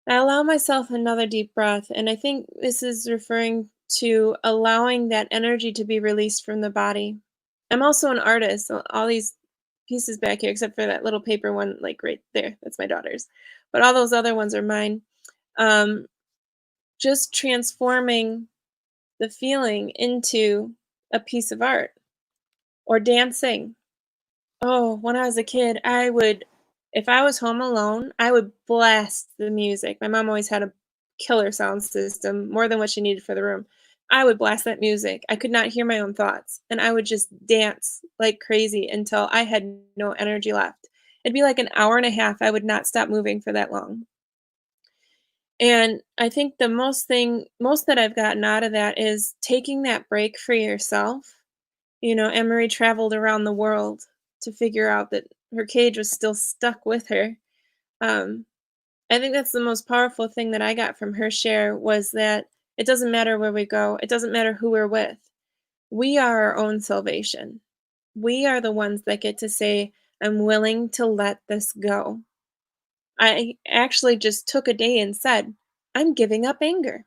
I allow myself another deep breath, and I think this is referring to allowing that energy to be released from the body. I'm also an artist, so all these pieces back here, except for that little paper one, like right there, that's my daughter's. But all those other ones are mine. Um, just transforming the feeling into a piece of art or dancing. Oh, when I was a kid, if I was home alone, I would blast the music. My mom always had a killer sound system, more than what she needed for the room. I would blast that music. I could not hear my own thoughts, and I would just dance like crazy until I had no energy left. It'd be like an hour and a half. I would not stop moving for that long. And I think the most that I've gotten out of that is taking that break for yourself. Emery traveled around the world to figure out that her cage was still stuck with her. Um, I think that's the most powerful thing that I got from her share, was that it doesn't matter where we go. It doesn't matter who we're with. We are our own salvation. We are the ones that get to say, I'm willing to let this go. I actually just took a day and said, I'm giving up anger.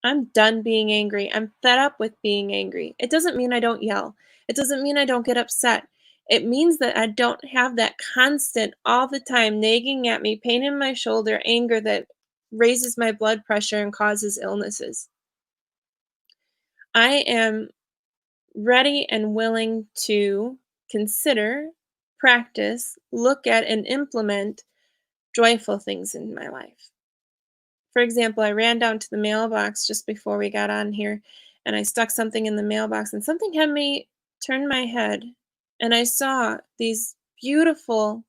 I'm done being angry. I'm fed up with being angry. It doesn't mean I don't yell. It doesn't mean I don't get upset. It means that I don't have that constant, all the time, nagging at me, pain in my shoulder, anger that raises my blood pressure and causes illnesses. I am ready and willing to consider, practice, look at, and implement joyful things in my life. For example, I ran down to the mailbox just before we got on here, and I stuck something in the mailbox, and something had me turn my head, and I saw these beautiful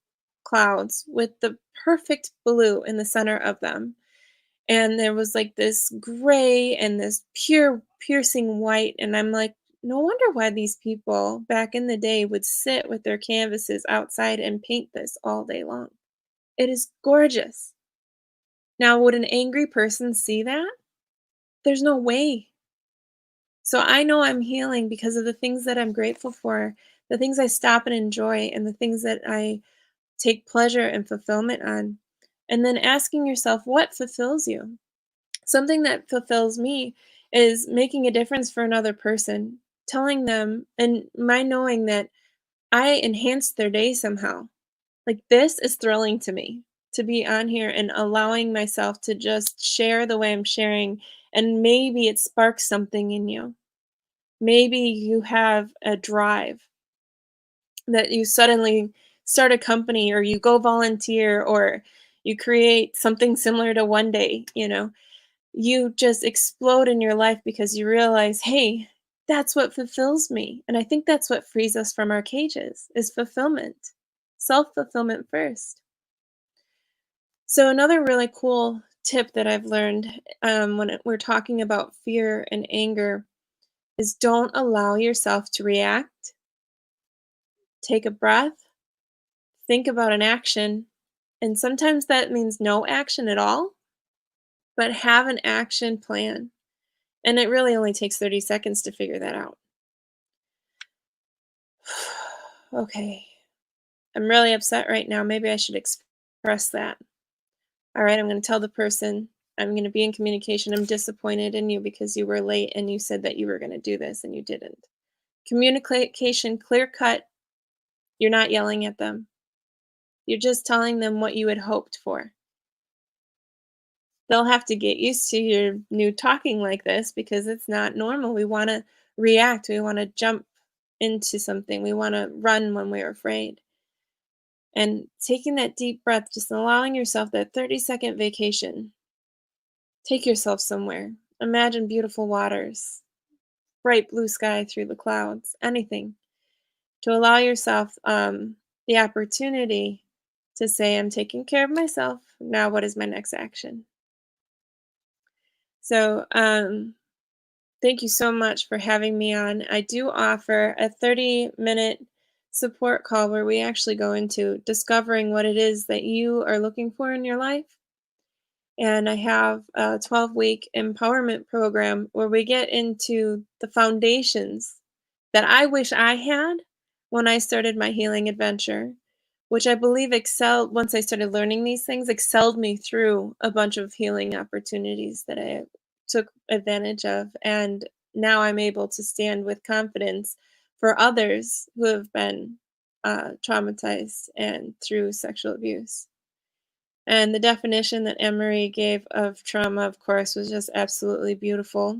clouds with the perfect blue in the center of them. And there was like this gray and this pure, piercing white. And I'm like, no wonder why these people back in the day would sit with their canvases outside and paint this all day long. It is gorgeous. Now, would an angry person see that? There's no way. So I know I'm healing because of the things that I'm grateful for, the things I stop and enjoy, and the things that I take pleasure and fulfillment on. And then asking yourself, what fulfills you? Something that fulfills me is making a difference for another person, telling them, and my knowing that I enhanced their day somehow. Like, this is thrilling to me, to be on here and allowing myself to just share the way I'm sharing, and maybe it sparks something in you. Maybe you have a drive that you suddenly start a company, or you go volunteer, or you create something similar to One Day, you just explode in your life because you realize, hey, that's what fulfills me. And I think that's what frees us from our cages, is fulfillment, self-fulfillment first. So another really cool tip that I've learned when we're talking about fear and anger is, don't allow yourself to react. Take a breath, think about an action, and sometimes that means no action at all, but have an action plan. And it really only takes 30 seconds to figure that out. Okay, I'm really upset right now. Maybe I should express that. All right, I'm going to tell the person, I'm going to be in communication. I'm disappointed in you because you were late and you said that you were going to do this and you didn't. Communication, clear cut. You're not yelling at them. You're just telling them what you had hoped for. They'll have to get used to your new talking like this because it's not normal. We want to react. We want to jump into something. We want to run when we're afraid. And taking that deep breath, just allowing yourself that 30-second vacation. Take yourself somewhere. Imagine beautiful waters, bright blue sky through the clouds, anything. To allow yourself the opportunity to say, I'm taking care of myself. Now, what is my next action? So, thank you so much for having me on. I do offer a 30-minute support call where we actually go into discovering what it is that you are looking for in your life. And I have a 12-week empowerment program where we get into the foundations that I wish I had when I started my healing adventure, which I believe excelled, once I started learning these things, excelled me through a bunch of healing opportunities that I took advantage of. And now I'm able to stand with confidence for others who have been traumatized and through sexual abuse. And the definition that Emery gave of trauma, of course, was just absolutely beautiful.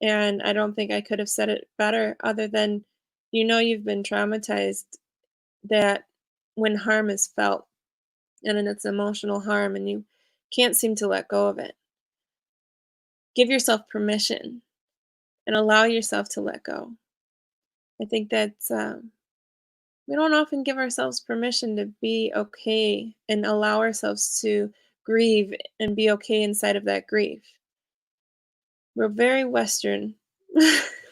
And I don't think I could have said it better, other than, you've been traumatized, that when harm is felt, and it's emotional harm, and you can't seem to let go of it, give yourself permission and allow yourself to let go. I think that's, we don't often give ourselves permission to be okay and allow ourselves to grieve and be okay inside of that grief. We're very Western.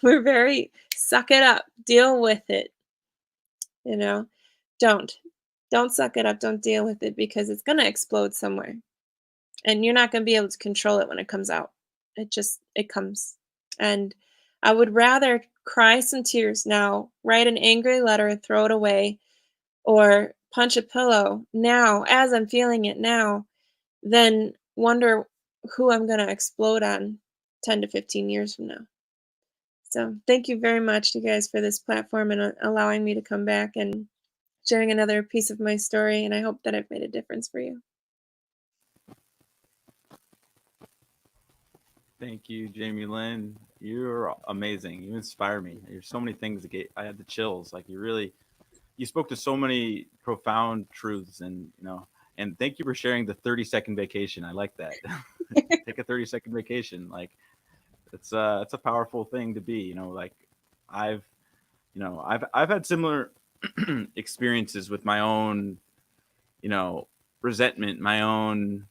We're very suck it up, deal with it. You know, don't. Don't suck it up. Don't deal with it because it's going to explode somewhere. And you're not going to be able to control it when it comes out. It comes. And I would rather cry some tears now, write an angry letter and throw it away, or punch a pillow now as I'm feeling it now, than wonder who I'm going to explode on 10 to 15 years from now. So thank you very much, you guys, for this platform and allowing me to come back and sharing another piece of my story. And I hope that I've made a difference for you. Thank you, JamieLynn. You're amazing. You inspire me. There's so many things that I had the chills. Like you spoke to so many profound truths, and and thank you for sharing the 30-second vacation. I like that. Take a 30-second vacation. Like it's a powerful thing to be. Like I've had similar experiences with my own, resentment, my own,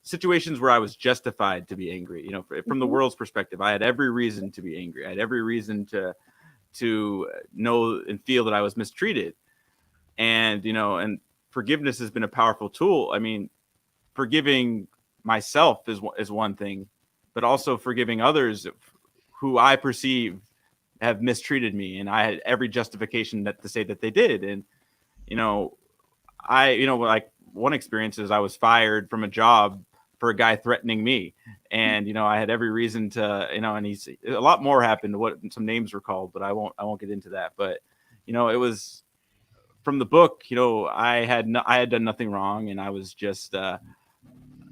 situations where I was justified to be angry. From the world's perspective, I had every reason to be angry. I had every reason to know and feel that I was mistreated. And, and forgiveness has been a powerful tool. I mean, forgiving myself is one thing, but also forgiving others who I perceive have mistreated me. And I had every justification to say that they did. And, like one experience is I was fired from a job for a guy threatening me. And, I had every reason to, and a lot more happened. What some names were called, but I won't get into that. But, it was from the book, I had done nothing wrong. And I was just, and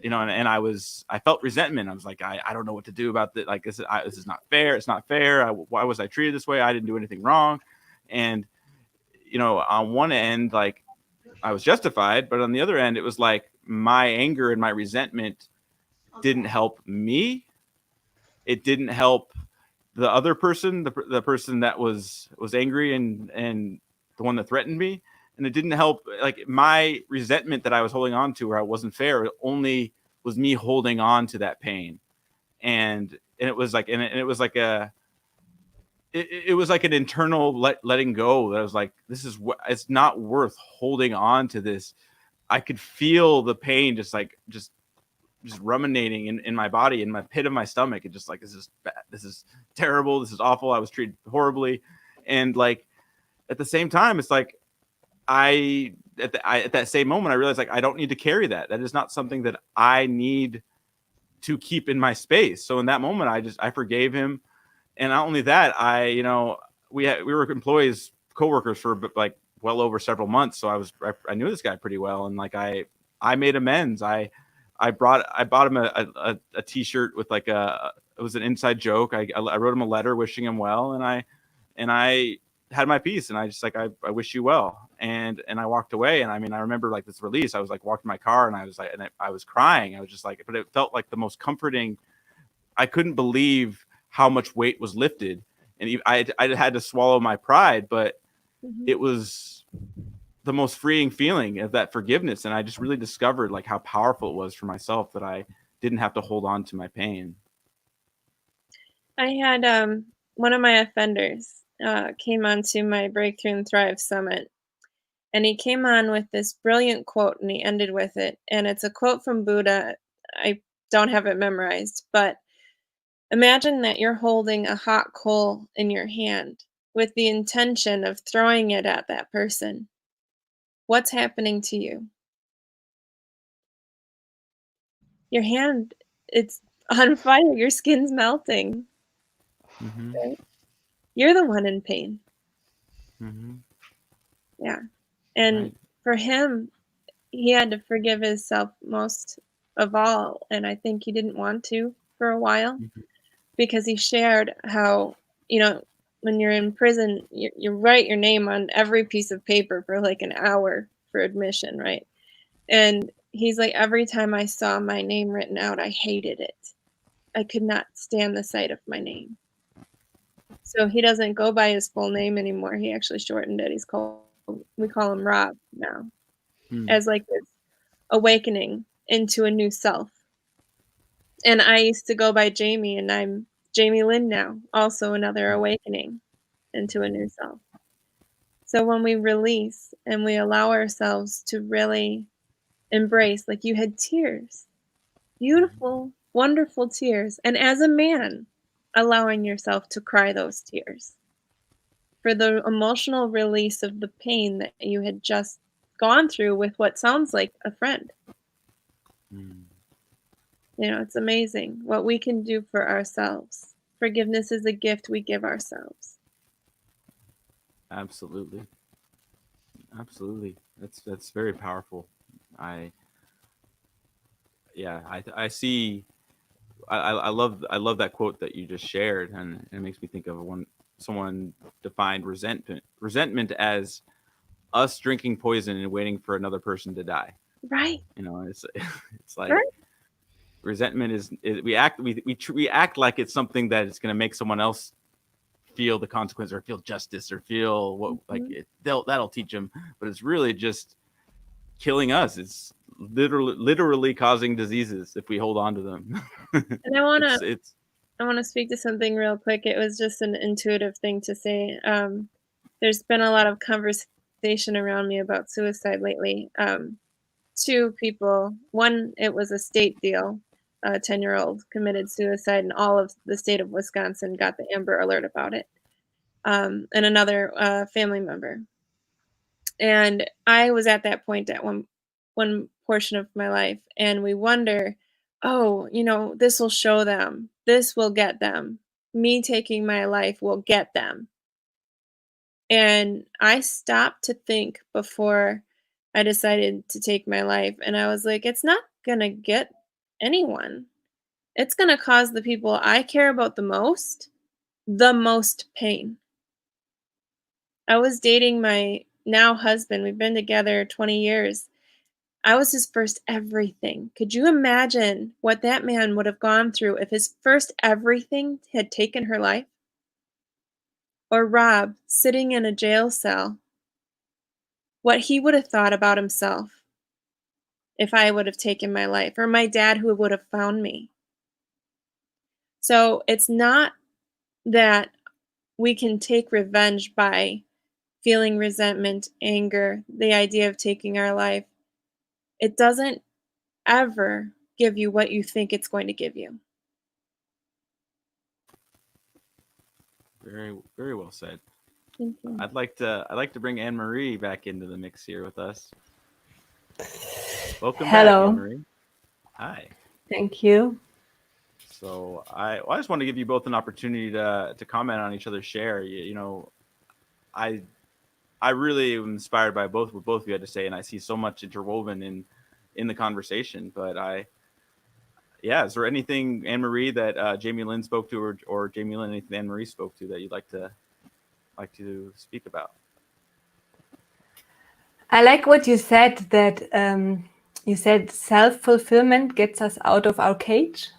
I felt resentment. I was like, I don't know what to do about this. Like, this is not fair. It's not fair. Why was I treated this way? I didn't do anything wrong. And, on one end, like, I was justified, but on the other end, it was like my anger and my resentment didn't help me. It didn't help the other person, the person that was angry and the one that threatened me. And it didn't help, like, my resentment that I was holding on to, where I wasn't fair. It only was me holding on to that pain. And it was like, it was like it was like an internal letting go. That I was like, it's not worth holding on to this. I could feel the pain just ruminating in my body, in my pit of my stomach. And just like, this is bad. This is terrible. This is awful. I was treated horribly. And like, at the same time, it's like, at that same moment, I realized, like, I don't need to carry that. That is not something that I need to keep in my space. So in that moment, I forgave him. And not only that, we were employees, coworkers for like well over several months. So I knew this guy pretty well. And like, I made amends. I bought him a t-shirt with like it was an inside joke. I wrote him a letter wishing him well. And I had my piece, and I just like, I wish you well. And I walked away. And I mean, I remember like this release, I was like walking my car, and I was like, I was crying. I was just like, but it felt like the most comforting. I couldn't believe how much weight was lifted, and I had to swallow my pride, but it was the most freeing feeling of that forgiveness. And I just really discovered like how powerful it was for myself that I didn't have to hold on to my pain. I had one of my offenders came on to my Breakthrough and Thrive Summit, and he came on with this brilliant quote, and he ended with it. And it's a quote from Buddha. I don't have it memorized, but imagine that you're holding a hot coal in your hand with the intention of throwing it at that person. What's happening to you? Your hand, it's on fire. Your skin's melting. Mm-hmm. Right? You're the one in pain. Mm-hmm. Yeah. And Right. for him, he had to forgive himself most of all. And I think he didn't want to for a while. Mm-hmm. Because he shared how, when you're in prison, you write your name on every piece of paper for like an hour for admission, right? And he's like, every time I saw my name written out, I hated it. I could not stand the sight of my name. So he doesn't go by his full name anymore. He actually shortened it. We call him Rob now, as like this awakening. into a new self. And I used to go by Jamie, and I'm JamieLynn now, also another awakening into a new self. So when we release and we allow ourselves to really embrace, like you had tears, beautiful, wonderful tears. And as a man, allowing yourself to cry those tears for the emotional release of the pain that you had just gone through with what sounds like a friend. You know, it's amazing what we can do for ourselves. Forgiveness is a gift we give ourselves. Absolutely. That's very powerful. I see. I love that quote that you just shared, and it makes me think of when someone defined resentment as us drinking poison and waiting for another person to die. Right. You know, it's like Right. resentment is we act like it's something that is going to make someone else feel the consequence or feel justice or feel what that'll teach them, but it's really just killing us. It's literally causing diseases if we hold on to them. And I want to speak to something real quick. It was just an intuitive thing to say. There's been a lot of conversation around me about suicide lately. 2 people. One, it was a state deal. A 10-year-old committed suicide, and all of the state of Wisconsin got the Amber Alert about it. And another family member. And I was at that point at one portion of my life, and we wonder, oh, you know, this will show them. This will get them. Me taking my life will get them. And I stopped to think before I decided to take my life. And I was like, it's not going to get anyone. It's going to cause the people I care about the most pain. I was dating my now husband. We've been together 20 years. I was his first everything. Could you imagine what that man would have gone through if his first everything had taken her life? Or Rob sitting in a jail cell, what he would have thought about himself if I would have taken my life, or my dad who would have found me. So it's not that we can take revenge by feeling resentment, anger, the idea of taking our life. It doesn't ever give you what you think it's going to give you. Very, very well said. Thank you. I'd like to bring Anne Marie back into the mix here with us. Welcome back, Anne Marie. Hi. Thank you. So I just want to give you both an opportunity to comment on each other's share. You know, I really am inspired by what both of you had to say, and I see so much interwoven in the conversation. But is there anything, Anne Marie, that JamieLynn spoke to, or JamieLynn, anything Anne Marie spoke to that you'd like to speak about? I like what you said, that you said self-fulfillment gets us out of our cage.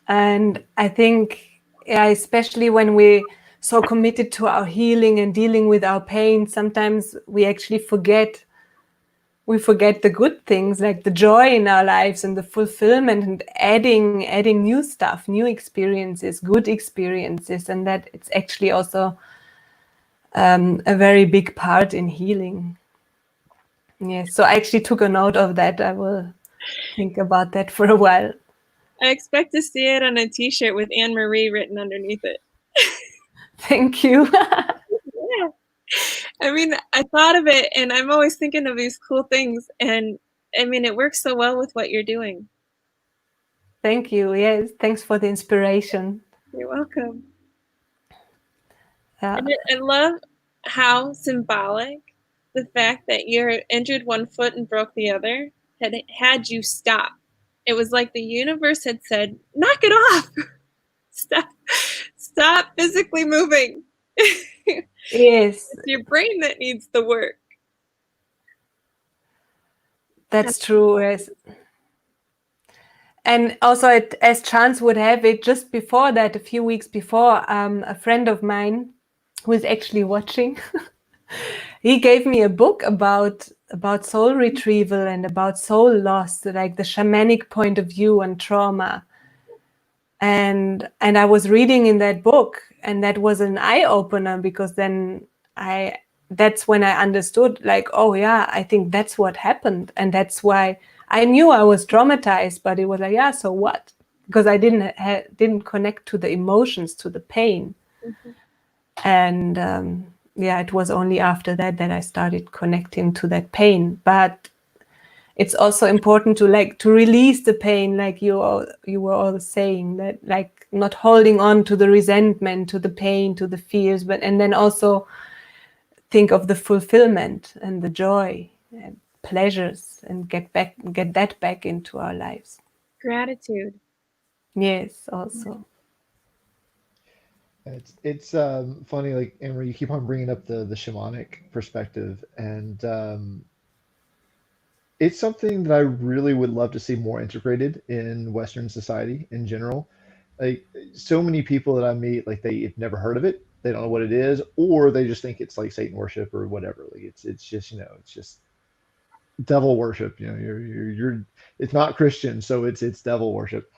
And I think, especially when we're so committed to our healing and dealing with our pain, sometimes we actually forget the good things, like the joy in our lives and the fulfillment, and adding new stuff, new experiences, good experiences, and that it's actually also a very big part in healing. Yes, so I actually took a note of that. I will think about that for a while. I expect to see it on a t-shirt with Anne Marie written underneath it. Thank you. Yeah. I mean, I thought of it, and I'm always thinking of these cool things, and I mean, it works so well with what you're doing. Thank you. Yes, thanks for the inspiration. You're welcome. And I love how symbolic the fact that you injured one foot and broke the other had you stop. It was like the universe had said, knock it off. Stop physically moving. Yes. It's your brain that needs the work. That's true. Yes. And also, as chance would have it, just before that, a few weeks before, a friend of mine who is actually watching, he gave me a book about soul retrieval and about soul loss, like the shamanic point of view on trauma. And I was reading in that book, and that was an eye-opener, because then that's when I understood, like, oh yeah, I think that's what happened. And that's why I knew I was traumatized, but it was like, yeah, so what? Because I didn't connect to the emotions, to the pain. And yeah, it was only after that I started connecting to that pain. But it's also important to release the pain, like you were all saying, that like not holding on to the resentment, to the pain, to the fears, and then also think of the fulfillment and the joy and pleasures, and get that back into our lives. Gratitude. Yes, also. It's funny, like Emery, you keep on bringing up the shamanic perspective, and it's something that I really would love to see more integrated in Western society in general. Like so many people that I meet, like they've never heard of it, they don't know what it is, or they just think it's like Satan worship or whatever. Like it's just it's just devil worship. You're it's not Christian, so it's devil worship.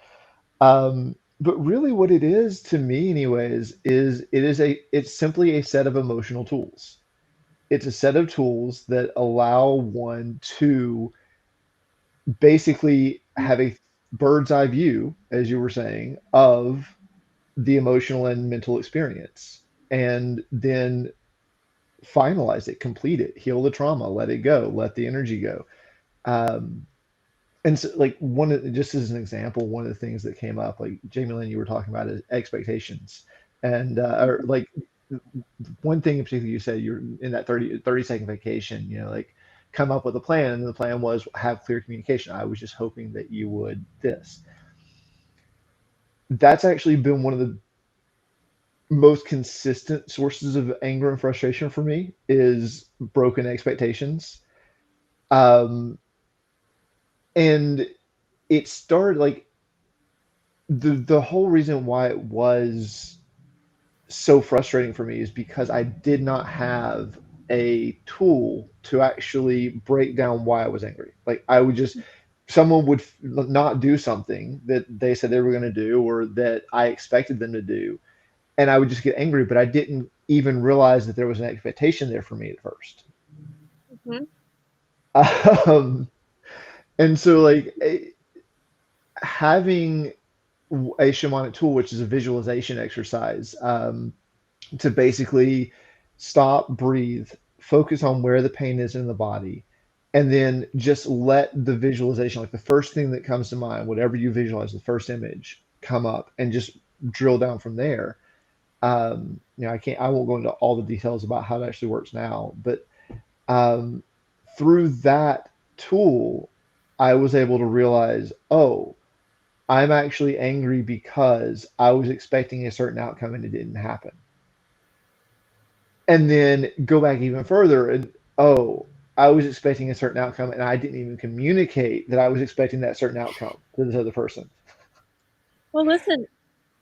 But really, what it is to me, anyways, is it's simply a set of emotional tools. It's a set of tools that allow one to basically have a bird's eye view, as you were saying, of the emotional and mental experience, and then finalize it, complete it, heal the trauma, let it go, let the energy go. Um, and so, like just as an example, one of the things that came up, like JamieLynn, you were talking about, is expectations, and or like one thing in particular you said you're in that 30-second vacation, like come up with a plan, and the plan was have clear communication. I was just hoping that you would this. That's actually been one of the most consistent sources of anger and frustration for me, is broken expectations. Um and it started like the whole reason why it was so frustrating for me is because I did not have a tool to actually break down why I was angry. Like I would just, someone would not do something that they said they were going to do or that I expected them to do, and I would just get angry, but I didn't even realize that there was an expectation there for me at first. Mm-hmm. And so like having a shamanic tool, which is a visualization exercise, to basically stop, breathe, focus on where the pain is in the body, and then just let the visualization, like the first thing that comes to mind, whatever you visualize, the first image come up, and just drill down from there. I won't go into all the details about how it actually works now, but um, through that tool, I was able to realize, oh, I'm actually angry because I was expecting a certain outcome and it didn't happen. And then go back even further and, oh, I was expecting a certain outcome and I didn't even communicate that I was expecting that certain outcome to this other person. Well, listen,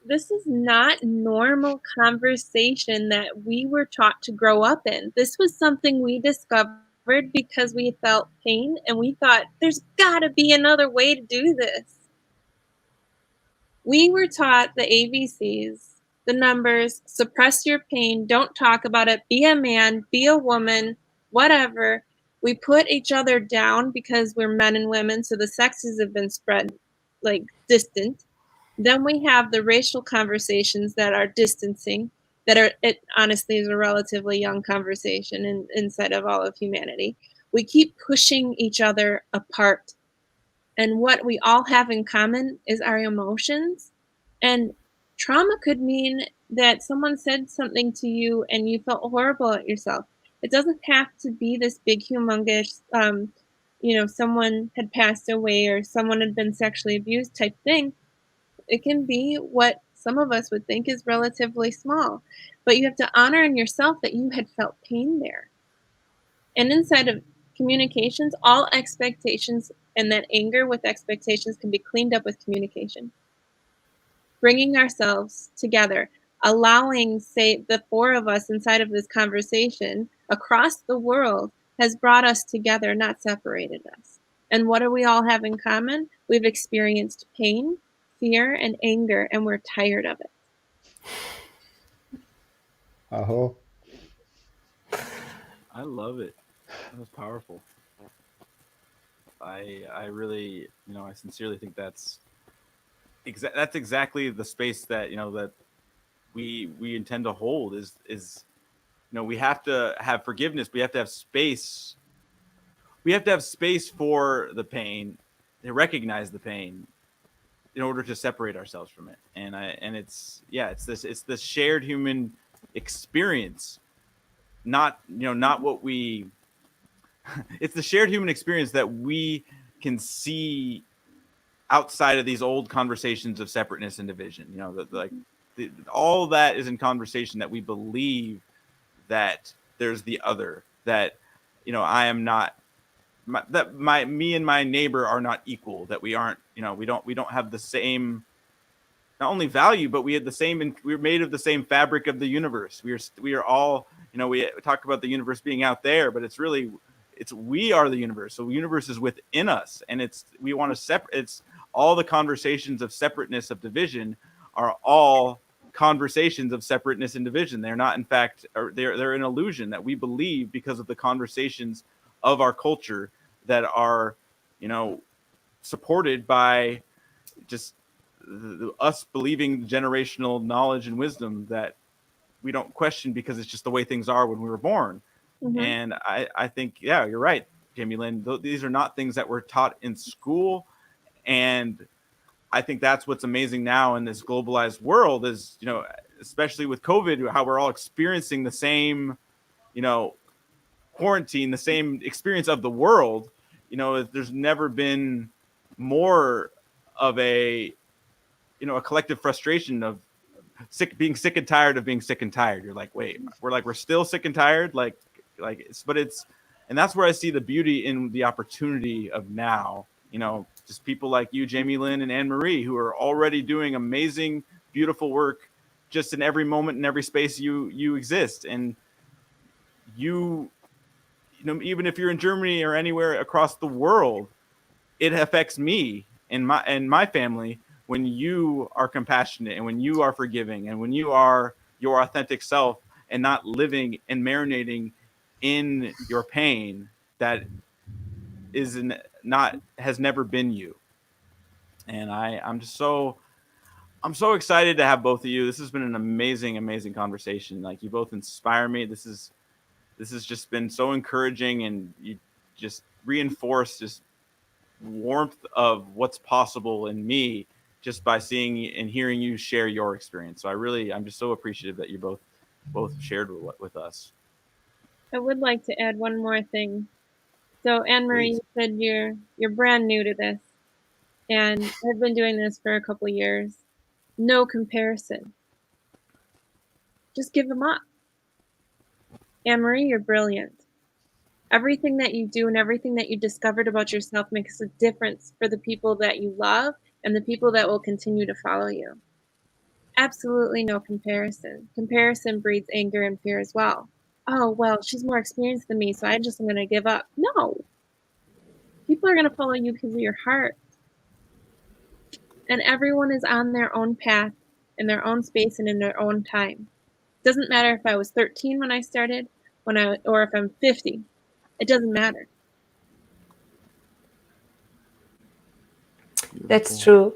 this is not normal conversation that we were taught to grow up in. This was something we discovered because we felt pain and we thought there's got to be another way to do this. We were taught the ABCs, the numbers, suppress your pain, don't talk about it, be a man, be a woman, whatever. We put each other down because we're men and women, so the sexes have been spread like distant. Then we have the racial conversations that are distancing, it honestly is a relatively young conversation inside of all of humanity. We keep pushing each other apart. And what we all have in common is our emotions. And trauma could mean that someone said something to you and you felt horrible at yourself. It doesn't have to be this big, humongous, someone had passed away or someone had been sexually abused type thing. It can be what some of us would think is relatively small, but you have to honor in yourself that you had felt pain there. And inside of communications, all expectations and that anger with expectations can be cleaned up with communication. Bringing ourselves together, allowing, say, the four of us inside of this conversation across the world has brought us together, not separated us. And what do we all have in common? We've experienced pain, fear, and anger, and we're tired of it. Aho. I love it. That was powerful. I really, I sincerely think that's exactly the space that that we intend to hold. Is we have to have forgiveness. We have to have space. We have to have space for the pain, to recognize the pain, in order to separate ourselves from it. And it's this shared human experience, not what we. It's the shared human experience that we can see outside of these old conversations of separateness and division. All that is in conversation, that we believe that there's the other, that I am not, me and my neighbor are not equal, that we aren't, we don't have the same, not only value, but we had the same, we're made of the same fabric of the universe. We are all, we talk about the universe being out there, but it's really, we are the universe. So the universe is within us, and we want to separate. It's all the conversations of separateness, of division, are all conversations of separateness and division. They're not, in fact, they're an illusion that we believe because of the conversations of our culture that are, supported by just us believing generational knowledge and wisdom that we don't question, because it's just the way things are when we were born. Mm-hmm. And I think, yeah, you're right, JamieLynn. These are not things that were taught in school. And I think that's what's amazing now in this globalized world is, especially with COVID, how we're all experiencing the same, quarantine, the same experience of the world. There's never been more of a collective frustration of being sick and tired of being sick and tired. You're like, wait, we're still sick and tired. And that's where I see the beauty in the opportunity of now, just people like you, JamieLynn and Anne-Marie, who are already doing amazing, beautiful work just in every moment, in every space you exist. And even if you're in Germany or anywhere across the world, it affects me and my family when you are compassionate and when you are forgiving and when you are your authentic self and not living and marinating in your pain that has never been you. And I'm so excited to have both of you. This has been an amazing conversation. Like, you both inspire me. This has just been so encouraging, and you just reinforce just warmth of what's possible in me just by seeing and hearing you share your experience. So I'm just so appreciative that you both shared with us. I would like to add one more thing. So Anne-Marie, you said you're brand new to this, and I've been doing this for a couple years. No comparison. Just give them up. Anne-Marie, you're brilliant. Everything that you do and everything that you discovered about yourself makes a difference for the people that you love and the people that will continue to follow you. Absolutely no comparison. Comparison breeds anger and fear as well. Oh, well, she's more experienced than me, so I'm going to give up. No. People are going to follow you because of your heart. And everyone is on their own path, in their own space, and in their own time. Doesn't matter if I was 13 when I started, or if I'm 50. It doesn't matter. That's true.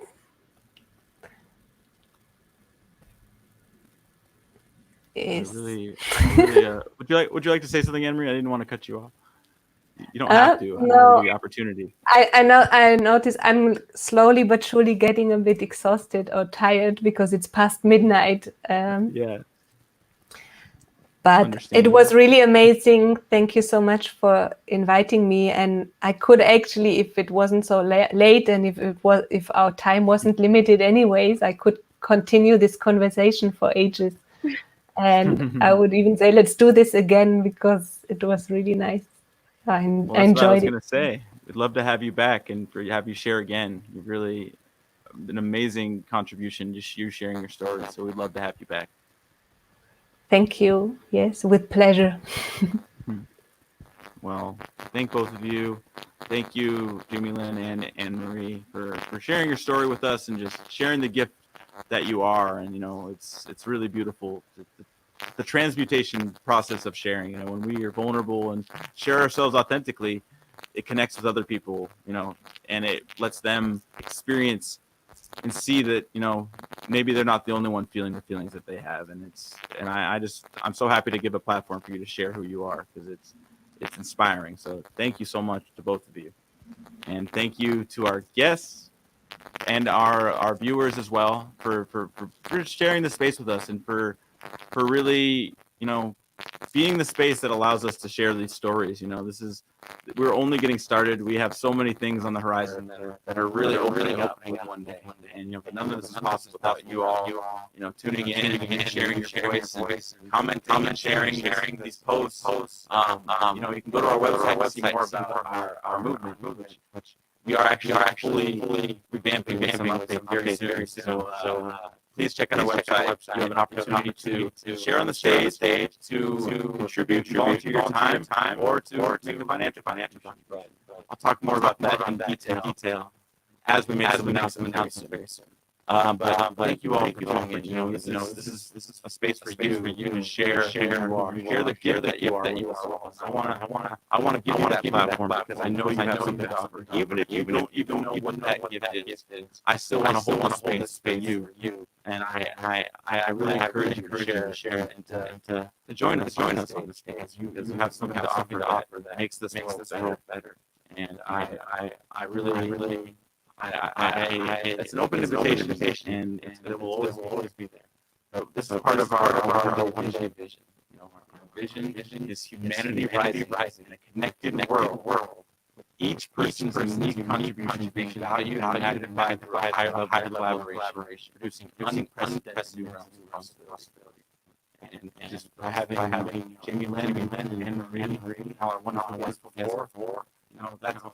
Yes. Would you like to say something, Anne-Marie? I didn't want to cut you off. You don't have to. No, the opportunity. I notice I'm slowly but surely getting a bit exhausted or tired because it's past midnight. Yeah. But it was really amazing. Thank you so much for inviting me. And I could actually, if it wasn't so late and if our time wasn't limited anyways, I could continue this conversation for ages. And I would even say, let's do this again, because it was really nice. I enjoyed it. That's what I was going to say. We'd love to have you back and have you share again. You've really an amazing contribution, just you sharing your story. So we'd love to have you back. Thank you. Yes, with pleasure. Well, thank both of you. Thank you, JamieLynn and Anne-Marie, for sharing your story with us and just sharing the gift that you are. And, it's really beautiful. The transmutation process of sharing, when we are vulnerable and share ourselves authentically, it connects with other people, and it lets them experience and see that, maybe they're not the only one feeling the feelings that they have. And I'm so happy to give a platform for you to share who you are, because it's inspiring. So thank you so much to both of you. And thank you to our guests and our viewers as well for sharing the space with us, and for really, being the space that allows us to share these stories. We're only getting started. We have so many things on the horizon that are really opening up one day. And none of this is possible without you all, tuning in and sharing your voice, commenting, sharing these posts. You can go to our website to see more about our movement, which we are actually revamping with some updates very soon. So please check out our website. You have an opportunity to share on the stage, to contribute, volunteer your time, or to make a financial contribution. I'll talk more about that in detail as we make some announcements very soon. But thank you all for tuning in. This is a space for you to share who you are, share the gift that you are. I want to give you that platform, because I know you have something to offer. Even if you don't know what that gift is, I still want to hold the space for you. And I really encourage you to share and to join us on the stage, because you have something to offer that makes this world better. And I really it's an open invitation, and it will always be there. So this is part of our one-day vision. Our vision is humanity rising in a connected world. Each person's unique contribution being valued and magnified through a higher level collaboration, producing unprecedented new realms of possibility. And just by having JamieLynn and Anne-Marie, our wonderful guests before,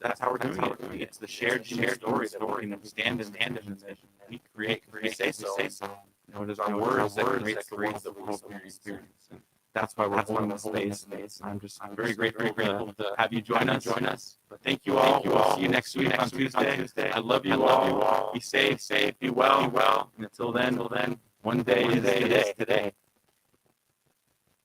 that's how we're doing it. It's the shared story that we can stand in, and we create say so. It is our words that creates the world experience. And that's why we're holding this space. I'm very grateful to have you join us. But thank you all. We'll see you next week on Tuesday. I love you all. Be safe, be well. And until then, one day is today.